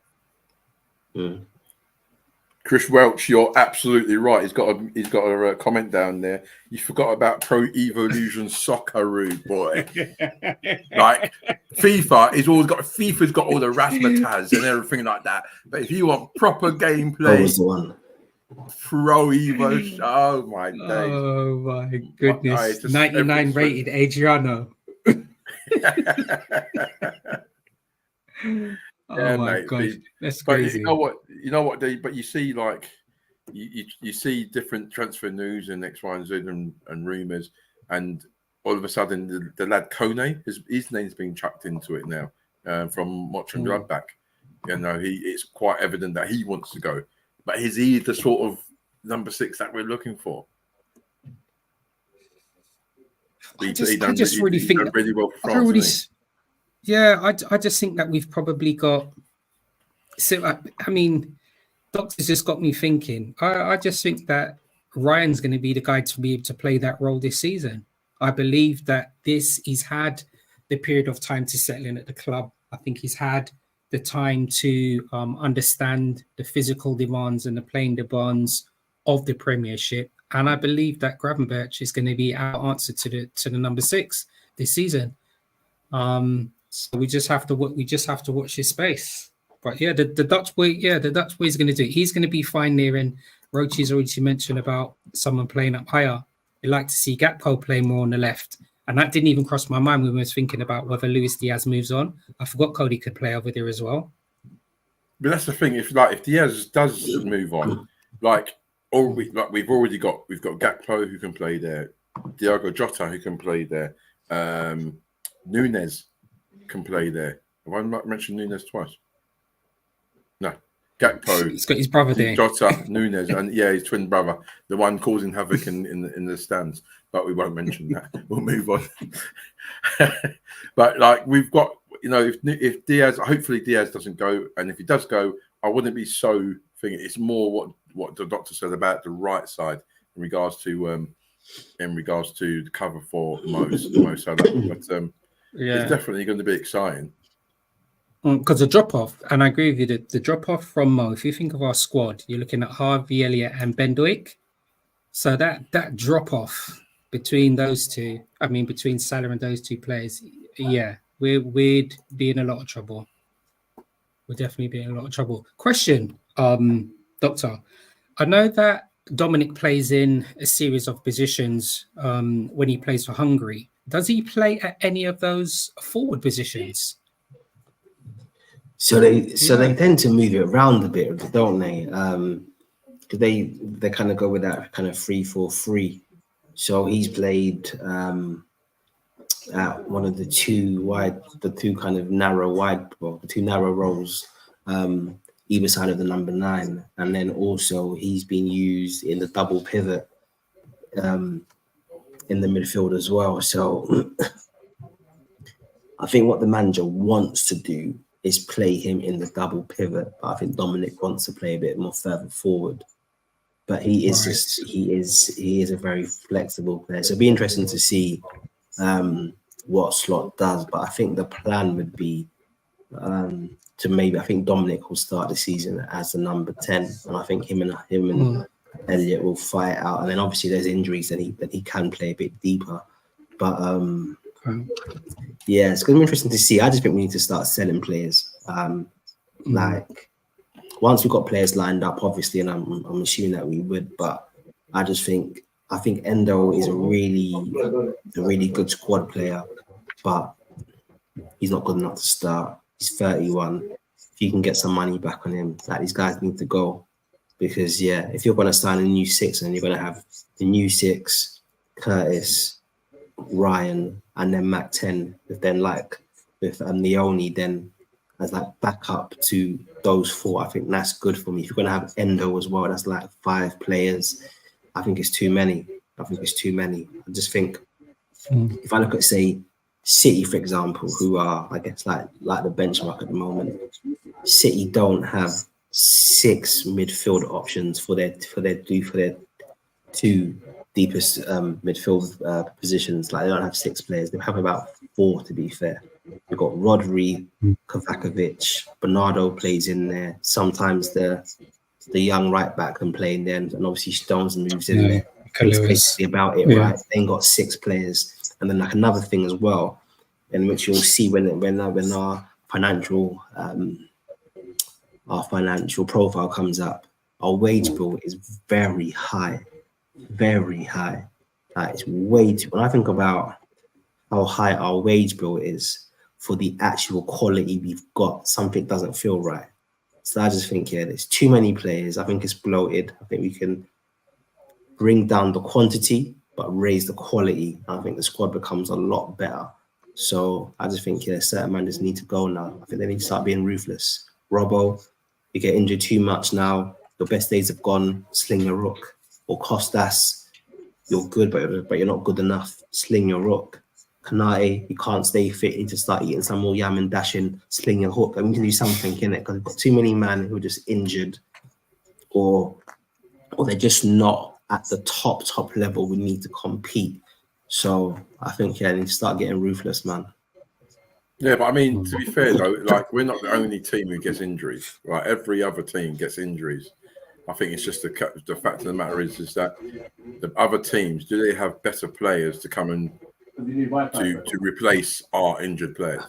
Speaker 3: Chris Welch, you're absolutely right. He's got a comment down there. You forgot about Pro Evolution Socceroo, boy. Like FIFA's got all the razzmatazz and everything like that. But if you want proper gameplay, Pro Evo, oh my days.
Speaker 1: Oh my goodness. 99 rated Adriano. Oh my gosh, that's crazy.
Speaker 3: But you know what? But you see, like, you see different transfer news and X, Y, and Z and rumors, and all of a sudden the lad Kone, his name's being chucked into it now from watching Gladbach. You know, it's quite evident that he wants to go, but is he the sort of number 6 that we're looking for?
Speaker 1: I just really think
Speaker 3: really well for France.
Speaker 1: Yeah, I just think that we've probably got So, I mean, Doctor's just got me thinking. I just think that Ryan's going to be the guy to be able to play that role this season. I believe that he's had the period of time to settle in at the club. I think he's had the time to understand the physical demands and the playing demands of the Premiership. And I believe that Gravenberch is going to be our answer to the number 6 this season. So we just have to watch his space. But yeah, the Dutch boy is going to do it. He's going to be fine there. And Rochi's already mentioned about someone playing up higher. You'd like to see Gakpo play more on the left. And that didn't even cross my mind when we was thinking about whether Luis Diaz moves on. I forgot Cody could play over there as well.
Speaker 3: But that's the thing. If Diaz does move on, we've got Gakpo who can play there, Diogo Jota who can play there, Nunes can play there. Have I mentioned Nunes twice? No. Gakpo.
Speaker 1: He's got his brother there.
Speaker 3: Jota, Nunes, and his twin brother, the one causing havoc in the stands. But we won't mention that. We'll move on. But we've got, if Diaz, hopefully Diaz doesn't go, and if he does go, I wouldn't be so thinking. It's more what the doctor said about the right side in regards to the cover for Mo Salah. But it's definitely going to be exciting.
Speaker 1: Because the drop-off, and I agree with you, the drop-off from Mo, if you think of our squad, you're looking at Harvey Elliott and Ben Doik. So that drop-off between those two, between Salah and those two players, we'd be in a lot of trouble. We'd definitely be in a lot of trouble. Question, Doctor. I know that Dominic plays in a series of positions when he plays for Hungary. Does he play at any of those forward positions?
Speaker 2: So they tend to move it around a bit, don't they? Because they kind of go with that kind of 3-4-3. So he's played at one of the two narrow roles, either side of the number 9, and then also he's been used in the double pivot in the midfield as well. So I think what the manager wants to do is play him in the double pivot. But I think Dominic wants to play a bit more further forward. But he is a very flexible player. So it'll be interesting to see what Slot does. But I think the plan would be I think Dominic will start the season as the number 10, and I think him and Elliot will fight out. And then obviously there's injuries that he can play a bit deeper. But it's going to be interesting to see. I just think we need to start selling players. Once we've got players lined up, obviously, and I'm assuming that we would, but I think Endo is a really good squad player, but he's not good enough to start. He's 31. If you can get some money back on him, these guys need to go. Because if you're going to sign a new 6 and you're going to have the new 6, Curtis, Ryan, and then Mac 10, with Leone then as backup to those 4, I think that's good for me. If you're going to have Endo as well, that's 5 players. I think it's too many. I just think if I look at, say, City, for example, who are, I guess, like the benchmark at the moment, City don't have 6 midfield options for their 2 deepest midfield positions. They don't have 6 players. They have about 4, to be fair. We've got Rodri, Kovacevic, Bernardo plays in there. Sometimes the young right back can play in there, and obviously Stones moves in there. That's basically about it, right? They ain't got 6 players. And then another thing as well, in which you'll see when our financial profile comes up, our wage bill is very high. Very high. It's way too. When I think about how high our wage bill is for the actual quality we've got, something doesn't feel right. So I just think, there's too many players. I think it's bloated. I think we can bring down the quantity but raise the quality. I think the squad becomes a lot better. So I just think, certain managers need to go now. I think they need to start being ruthless. Robbo, you get injured too much now. Your best days have gone. Sling your rook. Or Costas, you're good, but you're not good enough. Sling your rook. Kanate, he can't stay fit, he just start eating some more yam and dashing, sling a hook. I mean, we can do something in it because we've got too many men who are just injured or they're just not at the top level we need to compete. So I think, they need to start getting ruthless, man.
Speaker 3: Yeah, but I mean, to be fair though, like we're not the only team who gets injuries, right? Every other team gets injuries. I think it's just the fact of the matter is that the other teams, do they have better players to come and to replace our injured players?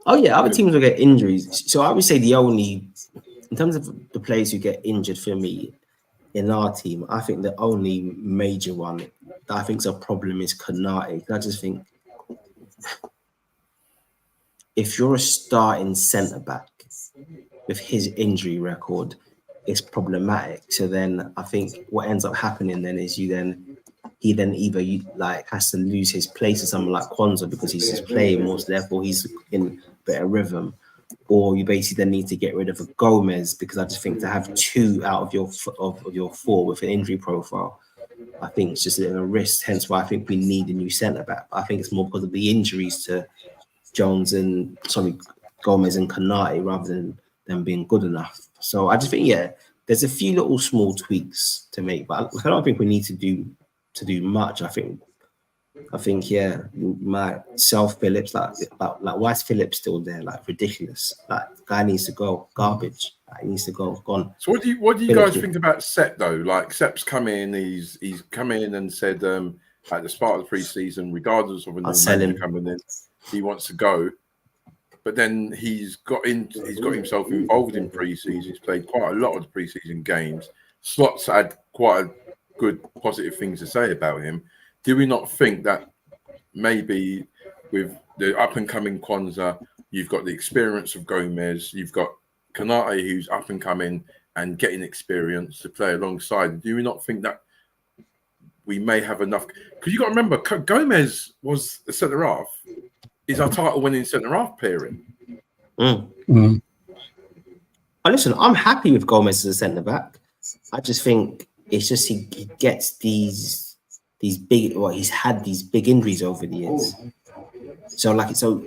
Speaker 2: Oh yeah, other teams will get injuries. So I would say in terms of the players who get injured for me in our team, I think the only major one that I think is a problem is Kanate. I just think if you're a starting centre back with his injury record, it's problematic. So then I think what ends up happening then is he then either has to lose his place to someone like Kwanzaa because he's just playing more, so therefore he's in better rhythm, or you basically then need to get rid of a Gomez, because I just think to have two out of your four with an injury profile, I think it's just a risk. Hence why I think we need a new centre back. I think it's more because of the injuries to Gomez and Kanate rather than them being good enough. So I just think there's a few little small tweaks to make, but I don't think we need to do much. I think myself Phillips, like why is Phillips still there? Like ridiculous. Like guy needs to go. Garbage. He needs to go. Gone.
Speaker 3: So what do you guys think about Sepp though? Like Sepp's come in, he's come in and said at the start of the pre-season, regardless of a new manager coming in, he wants to go. But then he's got himself involved in pre-season. He's played quite a lot of the pre-season games. Slot's had quite a good positive things to say about him. Do we not think that maybe with the up-and-coming Kwanzaa, you've got the experience of Gomez, you've got Kanate who's up-and-coming and getting experience to play alongside. Do we not think that we may have enough? Because you got to remember, Gomez was the centre-half. Is our title-winning centre-half pairing.
Speaker 2: Listen, I'm happy with Gomez as a centre-back. I just think it's just he gets these big, he's had these big injuries over the years. So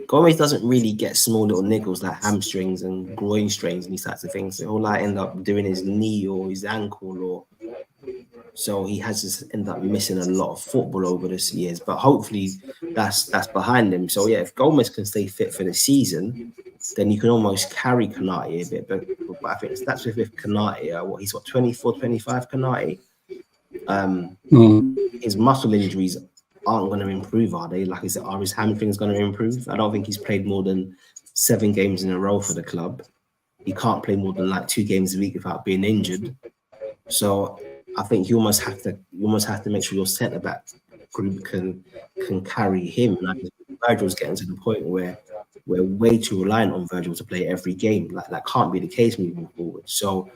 Speaker 2: Gomez doesn't really get small little niggles like hamstrings and groin strains and these types of things. So he'll end up doing his knee or his ankle, so he has just ended up missing a lot of football over the years. But hopefully that's behind him. So yeah, if Gomez can stay fit for the season, then you can almost carry Kanate a bit. But I think that's with Kanate. He's got 24, 25 Kanate. His muscle injuries aren't going to improve, are they? Like I said, are his hamstrings going to improve? I don't think he's played more than 7 games in a row for the club. He can't play more than 2 games a week without being injured. So I think you almost have to make sure your centre back group can carry him. Virgil's getting to the point where we're way too reliant on Virgil to play every game. That can't be the case moving forward. So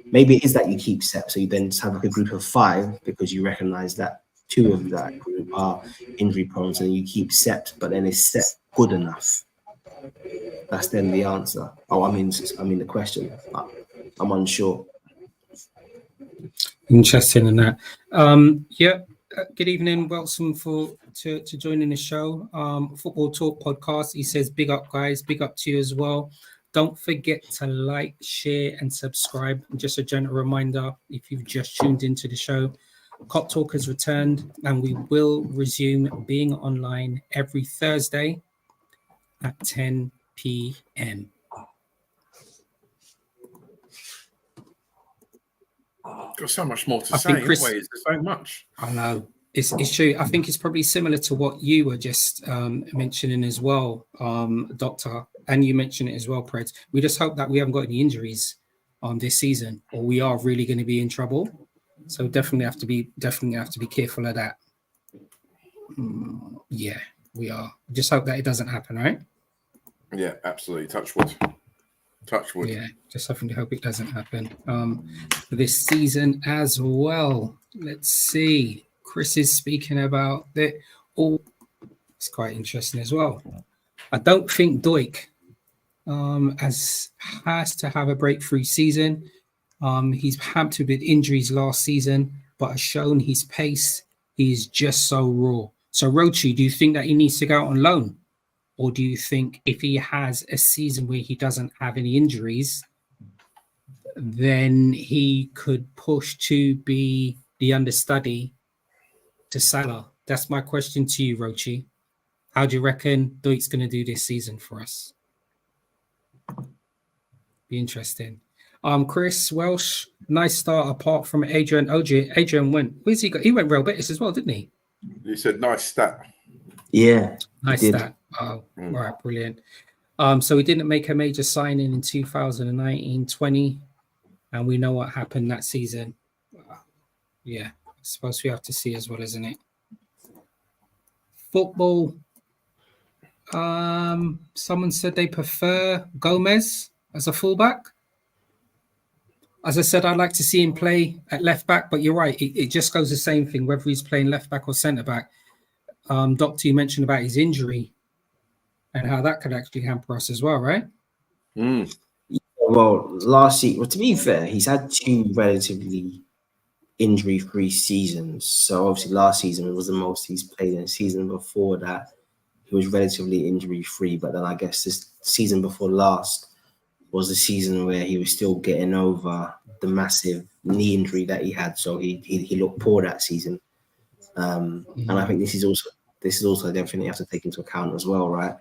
Speaker 2: maybe it is that you keep Sepp, so you then just have a group of 5 because you recognise that 2 of that group are injury prone, and you keep Sepp, but then is Sepp good enough? That's then the answer. I mean the question. I'm unsure.
Speaker 1: Interesting in that. Good evening. Welcome to joining the show. Football Talk podcast. He says, big up, guys. Big up to you as well. Don't forget to like, share, and subscribe. And just a gentle reminder, if you've just tuned into the show, KopTalk has returned, and we will resume being online every Thursday at 10 p.m.
Speaker 3: Got so much more to say. Chris, there's so much.
Speaker 1: I know. It's true. I think it's probably similar to what you were just mentioning as well, Doctor, and you mentioned it as well, Pred. We just hope that we haven't got any injuries this season, or we are really going to be in trouble. So definitely have to be careful of that. Yeah, we are. Just hope that it doesn't happen, right?
Speaker 3: Yeah, absolutely. Touch wood.
Speaker 1: Yeah, just definitely hope it doesn't happen this season as well. Let's see. Chris is speaking about that. Oh, it's quite interesting as well. I don't think Doik has to have a breakthrough season. He's hampered with injuries last season, but has shown his pace He's just so raw. So, Rochi, do you think that he needs to go out on loan? Or do you think if he has a season where he doesn't have any injuries, then he could push to be the understudy to Salah? That's my question to you, Rochi. How do you reckon Deutsch's going to do this season for us? Be interesting. Chris Welsh, nice start apart from Adrian. Adrian went. Where's he got? He went Real Betis as well, didn't he?
Speaker 3: You said nice stat.
Speaker 2: Yeah,
Speaker 1: nice stat. Oh, right, brilliant. So we didn't make a major signing in 2019-20, and we know what happened that season. Yeah, I suppose we have to see as well, isn't it? Football. Someone said they prefer Gomez as a fullback. As I said, I'd like to see him play at left back, but you're right. It just goes the same thing, whether he's playing left back or centre back. Doctor, you mentioned about his injury and how that could actually hamper us as well, right?
Speaker 2: Well, last season, to be fair, he's had 2 relatively injury-free seasons. So obviously last season was the most he's played in a season. Before that, he was relatively injury-free. But then I guess this season before last was the season where he was still getting over the massive knee injury that he had. So he looked poor that season. And I think this is also everything you have to take into account as well, right?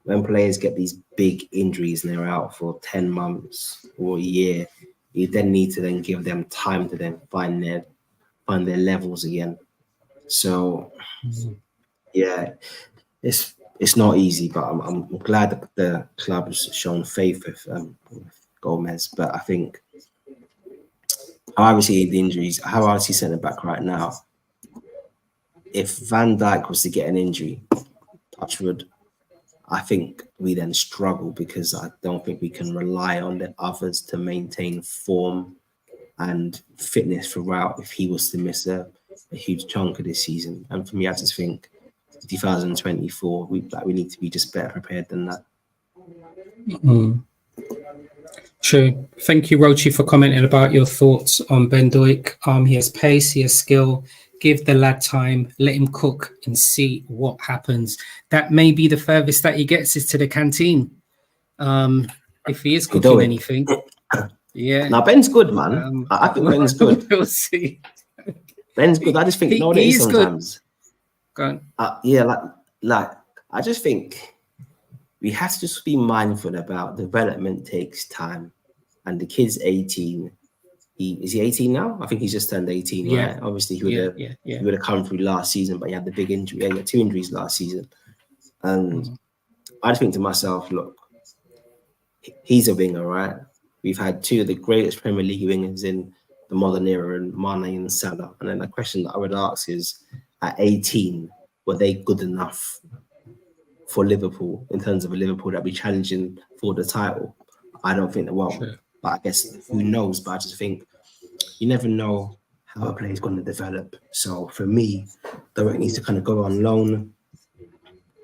Speaker 2: When players get these big injuries and they're out for 10 months or a year, you then need to then give them time to then find their levels again. So, yeah, it's not easy, but I'm glad that the club has shown faith with Gomez. But I think how I see the injuries, how I see centre back right now, if Van Dijk was to get an injury, touchwood, I think we then struggle because I don't think we can rely on the others to maintain form and fitness throughout if he was to miss a huge chunk of this season. And for me, I just think 2024, we need to be just better prepared than that.
Speaker 1: True. Thank you, Rochi, for commenting about your thoughts on Ben Dijk. He has pace, he has skill. Give the lad time, let him cook and see what happens. That may be the furthest that he gets is to the canteen. If he is cooking anything. Yeah.
Speaker 2: Now, Ben's good, man. I think Ben's good.
Speaker 1: We'll see.
Speaker 2: Ben's good. I just think, what it is sometimes.
Speaker 1: Go on.
Speaker 2: Like, I just think we have to just be mindful about development takes time. And the kid's 18. Is he 18 now? I think he's just turned 18,
Speaker 1: yeah.
Speaker 2: Right? Obviously, he would have come through last season, but he had the big injury. He had 2 injuries last season. And I just think to myself, look, he's a winger, right? We've had 2 of the greatest Premier League wingers in the modern era, and Mane and Salah. And then the question that I would ask is, at 18, were they good enough for Liverpool in terms of a Liverpool that be challenging for the title? I don't think they will. Sure. But I guess who knows? But I just think you never know how a player is going to develop. So for me, Derek needs to kind of go on loan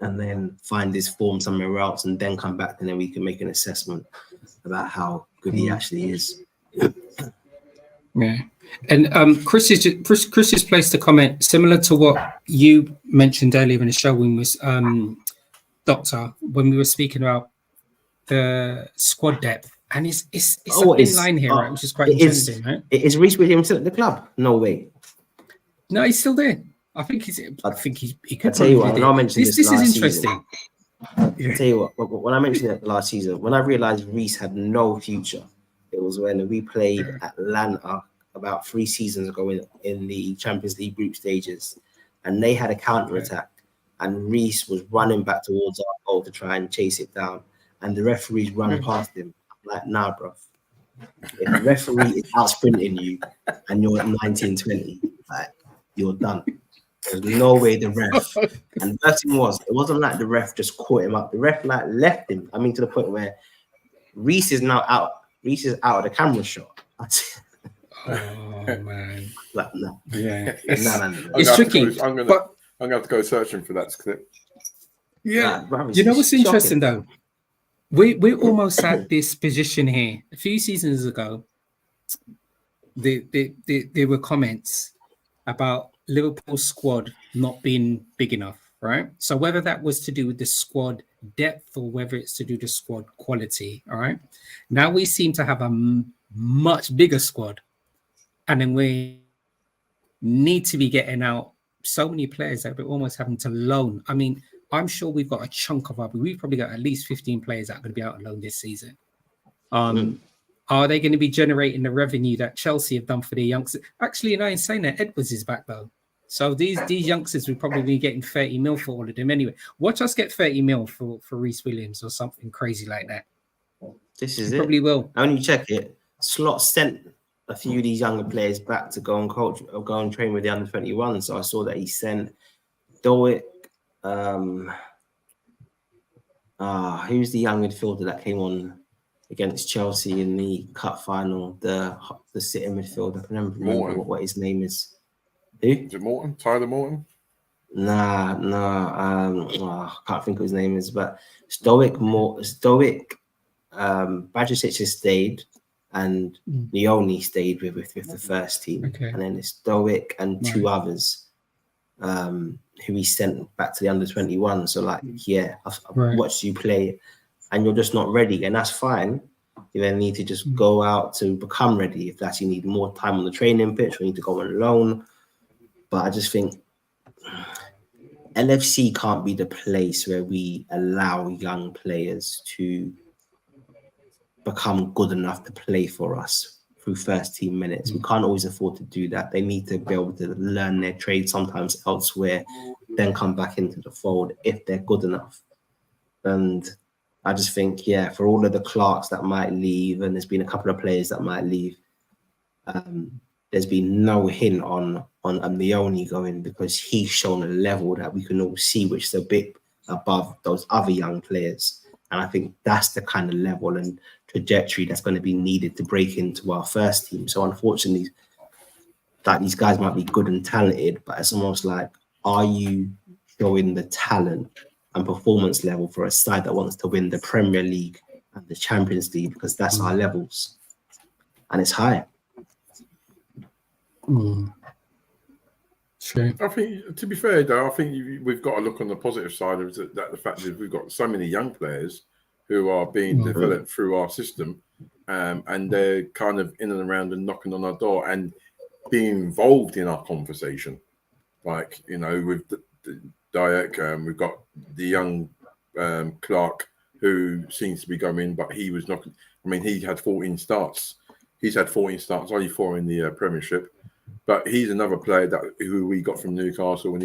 Speaker 2: and then find his form somewhere else and then come back, and then we can make an assessment about how good he actually is.
Speaker 1: Yeah. And Chris has placed a comment similar to what you mentioned earlier in the show when was Doctor, when we were speaking about the squad depth. And it's in line here, right? Which is quite interesting, right?
Speaker 2: Is Reece Williams still at the club? No way.
Speaker 1: No, he's still there. I think he could.
Speaker 2: I tell you what, when I mentioned this
Speaker 1: is interesting.
Speaker 2: I tell you what, when I mentioned it last season, when I realized Reece had no future, it was when we played Atlanta about 3 seasons ago in the Champions League group stages, and they had a counter attack, and Reece was running back towards our goal to try and chase it down, and the referees run past him. Like, nah, bro. If the referee is out sprinting you and you're at 19-20, like, you're done. There's no way the ref. And the best thing was, it wasn't like the ref just caught him up. The ref like left him. I mean, to the point where Reece is now out. Reece is out of the camera shot.
Speaker 1: Oh man.
Speaker 2: Like, no.
Speaker 1: Yeah.
Speaker 2: It's
Speaker 1: tricky.
Speaker 3: I'm gonna have to go searching for that clip.
Speaker 1: Yeah. You know what's interesting though? We're almost at this position here. A few seasons ago, there were comments about Liverpool's squad not being big enough, right? So whether that was to do with the squad depth or whether it's to do with the squad quality, all right? Now we seem to have a much bigger squad, and then we need to be getting out so many players that we're almost having to loan. I mean, I'm sure we've got a chunk of we've probably got at least 15 players that are going to be out on loan this season. Are they going to be generating the revenue that Chelsea have done for their youngsters? Actually, in saying that, Edwards is back though. So these youngsters will probably be getting 30 mil for all of them anyway. Watch us get 30 mil for Reece Williams or something crazy like that.
Speaker 2: This is
Speaker 1: it. Probably will.
Speaker 2: And when you check it, Slot sent a few of these younger players back to go and coach or go and train with the under 21. So I saw that he sent Dowick. Who's the young midfielder that came on against Chelsea in the cup final? The sitting midfielder. I can never remember what his name is. Who?
Speaker 3: Is it Morton? Tyler Morton?
Speaker 2: Nah. I can't think of his name is, but Stoic, Bajicic has stayed, and Leone stayed with the first team, and then it's Stoic and two others, who he sent back to the under 21. So I've watched you play, and you're just not ready, and that's fine. You then need to just go out to become ready. If that's you need more time on the training pitch, or you need to go on loan. But I just think LFC can't be the place where we allow young players to become good enough to play for us through first team minutes. We can't always afford to do that. They need to be able to learn their trade sometimes elsewhere, then come back into the fold if they're good enough. And I just think, for all of the Clarks that might leave, and there's been a couple of players that might leave, there's been no hint on Leone going, because he's shown a level that we can all see, which is a bit above those other young players. And I think that's the kind of level and trajectory that's going to be needed to break into our first team. So unfortunately, that these guys might be good and talented, but it's almost like, are you showing the talent and performance level for a side that wants to win the Premier League and the Champions League? Because that's our levels, and it's high.
Speaker 1: True.
Speaker 3: I think, to be fair, though, I think we've got to look on the positive side of that. The fact that we've got so many young players who are being developed through our system, and they're kind of in and around and knocking on our door and being involved in our conversation. Like, with Dyak, we've got the young Clark, who seems to be going, but he was not. I mean, he had 14 starts. He's had 14 starts, only 4 in the Premiership. But he's another player who we got from Newcastle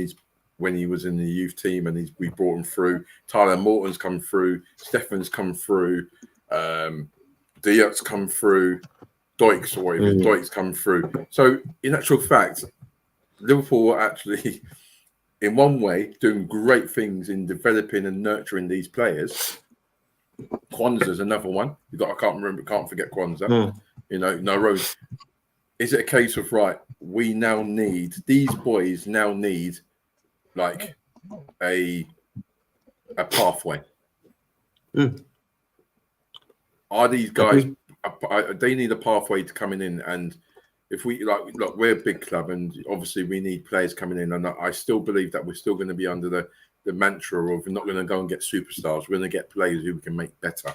Speaker 3: when he was in the youth team, and we brought him through. Tyler Morton's come through. Stefan's come through. Dyak's come through. Doik's come through. So in actual fact, Liverpool are actually, in one way, doing great things in developing and nurturing these players. Kwanzaa's another one. Can't forget Kwanzaa. No Rose. Is it a case of, right, these boys now need like a pathway? Are these guys, they need a pathway to coming in? And if look, we're a big club, and obviously we need players coming in. And I still believe that we're still going to be under the mantra of, we're not going to go and get superstars. We're going to get players who we can make better.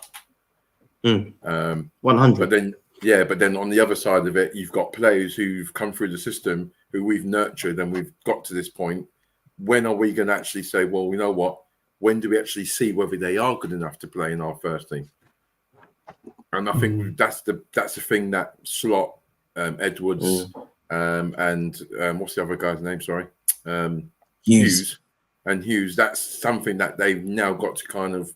Speaker 2: 100.
Speaker 3: But then on the other side of it, you've got players who've come through the system, who we've nurtured, and we've got to this point. When are we going to actually say, well, you know what? When do we actually see whether they are good enough to play in our first team? And I think that's the thing that Slot, Edwards, and what's the other guy's name? Sorry, Hughes. That's something that they've now got to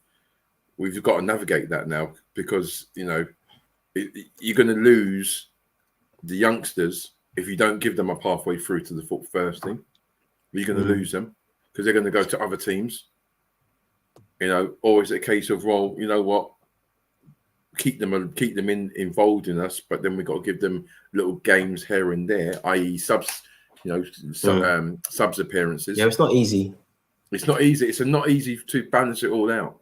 Speaker 3: we've got to navigate that now, because you're going to lose the youngsters if you don't give them a pathway through to the first team. You're going to lose them because they're going to go to other teams. Or is it a case of, well, you know what, keep them involved in us, but then we've got to give them little games here and there, i.e. subs appearances.
Speaker 2: Yeah, it's not easy.
Speaker 3: It's not easy. It's not easy to balance it all out,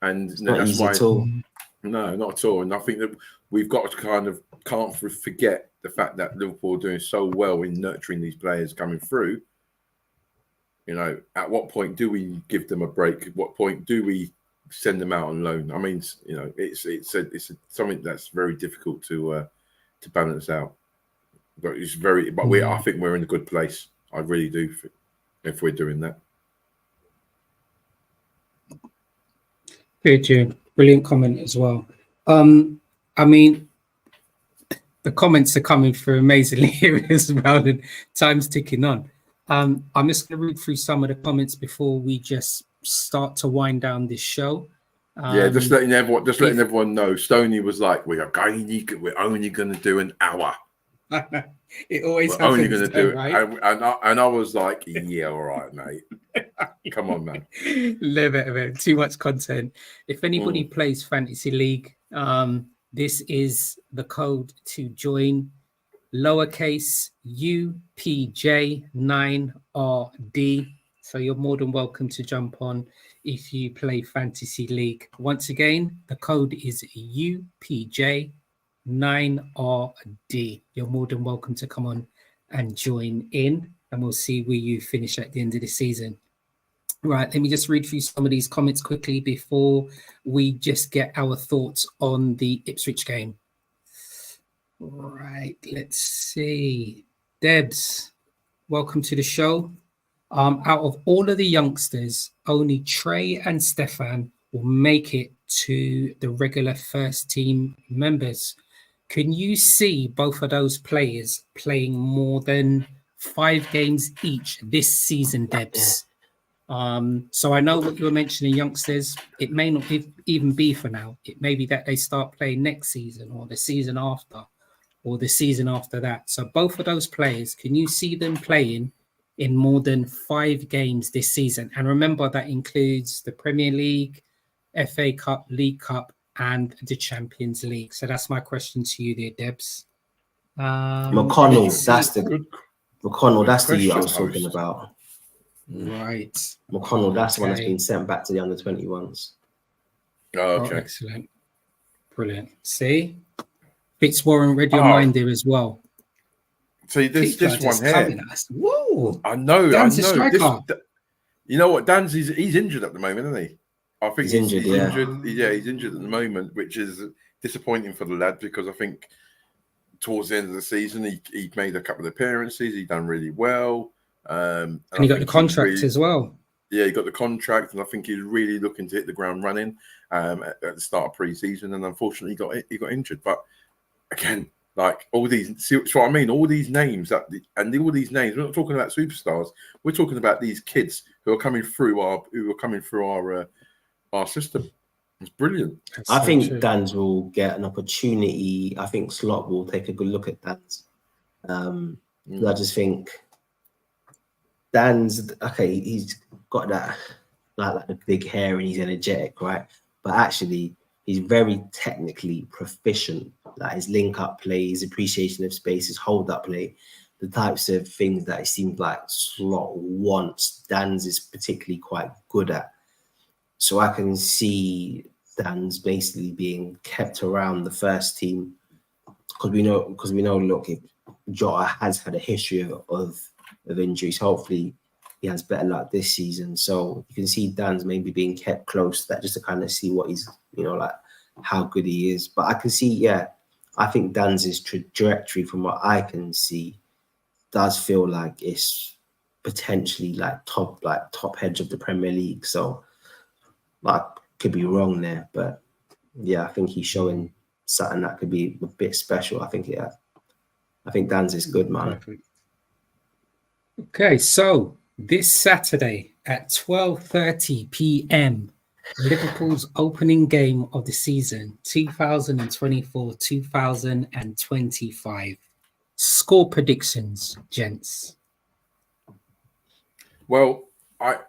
Speaker 3: and that's why. At all. No, not at all. And I think that we've got to can't forget the fact that Liverpool are doing so well in nurturing these players coming through, You know, at what point do we give them a break? At what point do we send them out on loan? I mean, you know, it's something that's very difficult to balance out. But it's very. But I think we're in a good place. I really do. If we're doing that.
Speaker 1: Good, Jim. Brilliant comment as well. I mean, the comments are coming through amazingly here as well, and time's ticking on. I'm just going to read through some of the comments before we just start to wind down this show.
Speaker 3: Just letting everyone know. Stoney was like, we're only going to do an hour.
Speaker 1: It always
Speaker 3: we're
Speaker 1: happens,
Speaker 3: only going to do it,
Speaker 1: right?
Speaker 3: and I was like, yeah, all right, mate. Come on, man.
Speaker 1: Live it. Too much content. If anybody plays Fantasy League, this is the code to join. Lowercase UPJ9RD. So you're more than welcome to jump on if you play Fantasy League. Once again, the code is UPJ9RD. You're more than welcome to come on and join in, and we'll see where you finish at the end of the season. Right, let me just read through some of these comments quickly before we just get our thoughts on the Ipswich game. Right, let's see. Debs, welcome to the show. Out of all of the youngsters, only Trey and Stefan will make it to the regular first team members. Can you see both of those players playing more than 5 games each this season, Debs? So I know what you were mentioning, youngsters. It may not even be for now. It may be that they start playing next season or the season after or the season after that. So both of those players, can you see them playing in more than 5 games this season? And remember, that includes the Premier League, FA Cup, League Cup, and the Champions League. So that's my question to you there, Debs.
Speaker 2: McConnell, that's the you I was talking
Speaker 3: host.
Speaker 2: about.
Speaker 1: Right.
Speaker 2: McConnell, that's the one that's been sent back to the under 21s.
Speaker 3: Oh, okay.
Speaker 1: Excellent. Brilliant. See? Fitzwarren read your mind there as well.
Speaker 3: See, this one here.
Speaker 1: Whoa!
Speaker 3: I know.
Speaker 1: Dan's a striker.
Speaker 3: You know what? Dan's he's injured at the moment, isn't he? I think he's injured. Yeah, he's injured at the moment, which is disappointing for the lad because I think towards the end of the season he made a couple of appearances. He done really well, and
Speaker 1: he got the contract as well.
Speaker 3: Yeah, he got the contract, and I think he's really looking to hit the ground running at the start of pre-season. And unfortunately, he got injured. But again, like all these, see what I mean? All these names all these names. We're not talking about superstars. We're talking about these kids who are coming through our system. It's brilliant.
Speaker 2: I think Dan's will get an opportunity. I think Slot will take a good look at Dan's. I just think Dan's okay. He's got that like the big hair and he's energetic, right? But actually, he's very technically proficient. Like his link-up play, his appreciation of space, his hold-up play, the types of things that it seems like Slot wants, Dan's is particularly quite good at. So I can see Dan's basically being kept around the first team because we know. Look, Jota has had a history of injuries. Hopefully, he has better luck this season. So you can see Dan's maybe being kept close to that just to kind of see what he's, like how good he is. But I can see, I think Dan's trajectory from what I can see does feel like it's potentially like top edge of the Premier League. So like could be wrong there, but I think he's showing something that could be a bit special. I think Dan's is good, man.
Speaker 1: Perfect. Okay, so this Saturday at 12:30 p.m. Liverpool's opening game of the season 2024-2025. Score predictions, gents.
Speaker 3: Well, I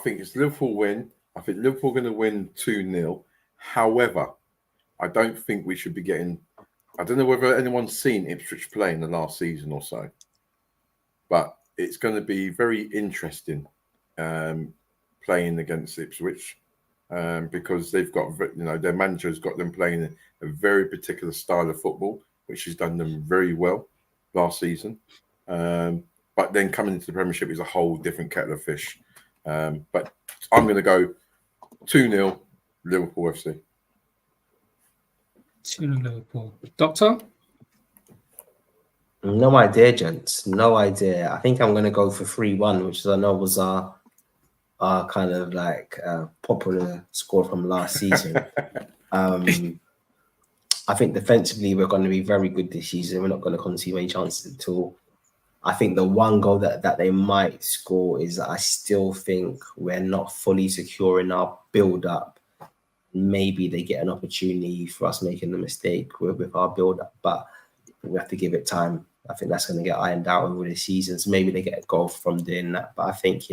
Speaker 3: think it's Liverpool win. I think Liverpool going to win 2-0. However, I don't think we should be getting... I don't know whether anyone's seen Ipswich play in the last season or so, but it's going to be very interesting playing against Ipswich because they've got, their manager's got them playing a very particular style of football, which has done them very well last season. But but then coming into the Premiership is a whole different kettle of fish. But I'm going to go 2-0 Liverpool FC.
Speaker 1: 2-0 Liverpool. Doctor?
Speaker 2: No idea, gents. No idea. I think I'm going to go for 3-1, which I know was our kind of like popular score from last season. I think defensively we're going to be very good this season. We're not going to concede any chances at all. I think the one goal that they might score is that I still think we're not fully secure in our build-up. Maybe they get an opportunity for us making a mistake with our build-up, but we have to give it time. I think that's going to get ironed out over the season. So maybe they get a goal from doing that. But I think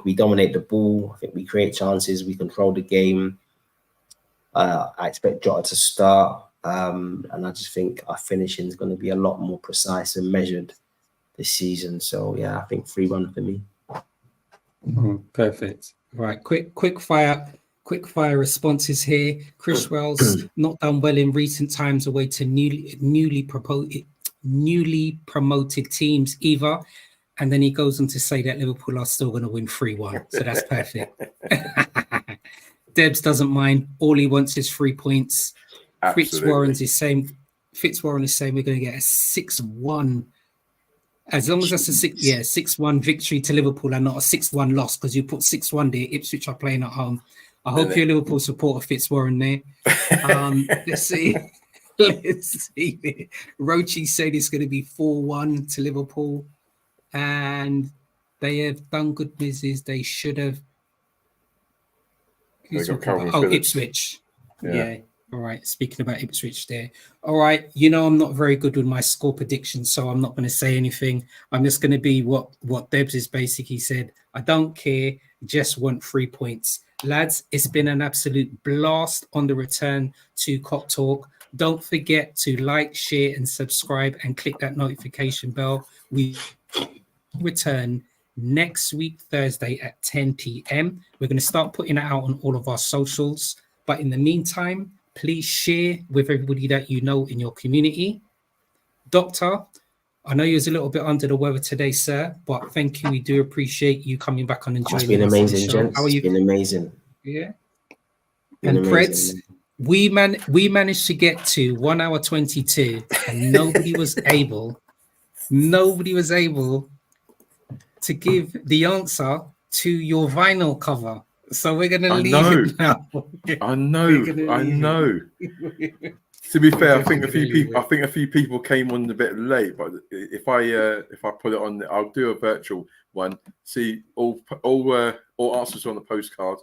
Speaker 2: we dominate the ball. I think we create chances. We control the game. I expect Jota to start. And I just think our finishing is going to be a lot more precise and measured this season. So, yeah, I think 3-1 for me.
Speaker 1: Perfect. Right. Quick fire responses here. Chris Wells not done well in recent times away to newly promoted teams either. And then he goes on to say that Liverpool are still going to win 3-1. So that's perfect. Debs doesn't mind. All he wants is 3 points. Fitzwarren is saying we're going to get a 6-1. As long as that's a 6-1 victory to Liverpool and not a 6-1 loss, because you put 6-1 there. Ipswich are playing at home. I hope you're a Liverpool supporter, Fitzwarren there. Let's see. Rochi said it's going to be 4-1 to Liverpool, and they have done good business. They should have. Ipswich. Yeah. All right. Speaking about Ipswich there. All right. I'm not very good with my score predictions, so I'm not going to say anything. I'm just going to be what Debs has basically said. I don't care. Just want 3 points. Lads, it's been an absolute blast on the return to KopTalk. Don't forget to like, share, and subscribe and click that notification bell. We return next week, Thursday at 10 p.m. We're going to start putting it out on all of our socials. But in the meantime, please share with everybody that you know in your community. Doctor, I know you was a little bit under the weather today, sir, but thank you. We do appreciate you coming back on and joining us.
Speaker 2: It's been amazing, gents. How are you? It's been amazing.
Speaker 1: Yeah. And Preds, we managed to get to 1 hour 22 and nobody was able to give the answer to your vinyl cover. So we're going to leave it now.
Speaker 3: I know. To be fair, I think a few people came on a bit late, but if I put it on, I'll do a virtual one. See all answers on the postcard.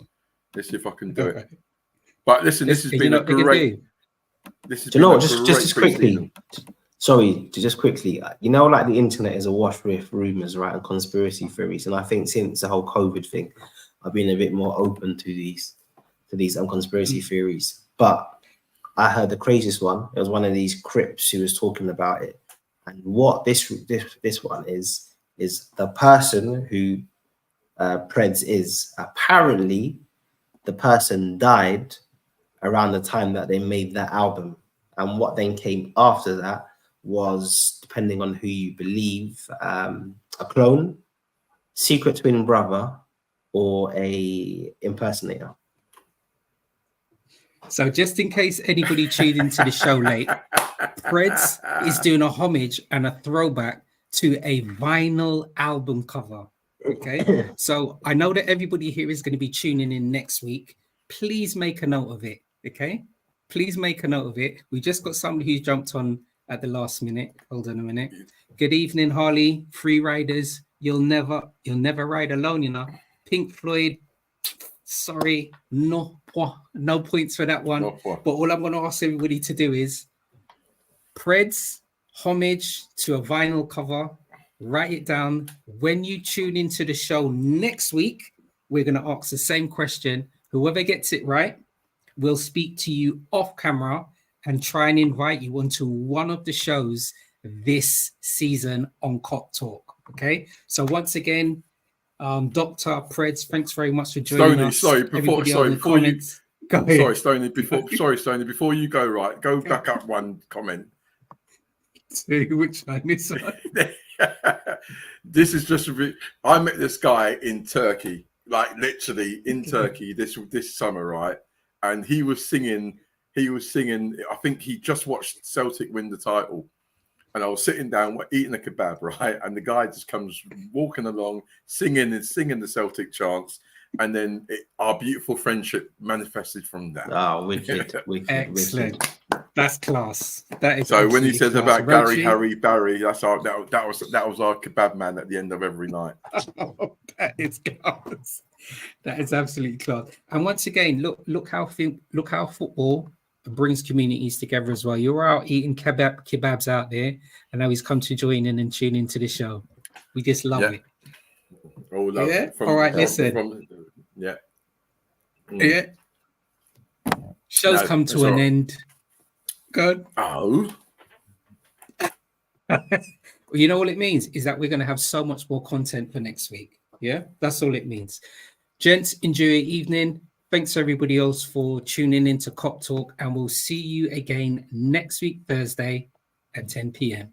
Speaker 3: Let's see if I can do it. But listen, this has been a great.
Speaker 2: Just quickly. Sorry, just quickly. Like the internet is awash with rumors, right, and conspiracy theories, and I think since the whole COVID thing, I've been a bit more open to these conspiracy theories. But I heard the craziest one. It was one of these Crips who was talking about it, and what this one is the person who Preds is. Apparently, the person died around the time that they made that album, and what then came after that was, depending on who you believe, a clone, secret twin brother, or a impersonator.
Speaker 1: So just in case anybody tuned into the show late, Preds is doing a homage and a throwback to a vinyl album cover. Okay, so I know that everybody here is going to be tuning in next week. Please make a note of it. Okay, please make a note of it. We just got somebody who's jumped on at the last minute. Hold on a minute. Good evening, Harley. Free riders. You'll never ride alone. Pink Floyd. Sorry, no points for that one. But all I'm going to ask everybody to do is Preds homage to a vinyl cover. Write it down. When you tune into the show next week, we're going to ask the same question. Whoever gets it right, we'll speak to you off camera and try and invite you onto one of the shows this season on KopTalk. Okay. So once again, Dr. Preds, thanks very much for joining us.
Speaker 3: Before you go, right, go back up one comment.
Speaker 1: Which one is
Speaker 3: This is just I met this guy in Turkey, like literally in Turkey this summer, right? And he was singing. I think he just watched Celtic win the title, and I was sitting down eating a kebab, right? And the guy just comes walking along, singing the Celtic chants, and then our beautiful friendship manifested from that.
Speaker 2: Oh, wicked.
Speaker 1: Excellent. That's class. That is
Speaker 3: so when he says
Speaker 1: class.
Speaker 3: about Gary, Harry, Barry, that was our kebab man at the end of every night.
Speaker 1: Oh, that is class. That is absolutely class. And once again, look how football brings communities together as well. You're out eating kebabs out there, and now he's come to join in and tune into the show. We just love it.
Speaker 3: Oh, love it.
Speaker 1: All right, listen.
Speaker 3: Yeah.
Speaker 1: Show's come to an end. Good.
Speaker 3: Oh.
Speaker 1: Well, you know what it means is that we're going to have so much more content for next week. Yeah, that's all it means. Gents, enjoy your evening. Thanks everybody else for tuning in to KopTalk, and we'll see you again next week, Thursday at 10 p.m.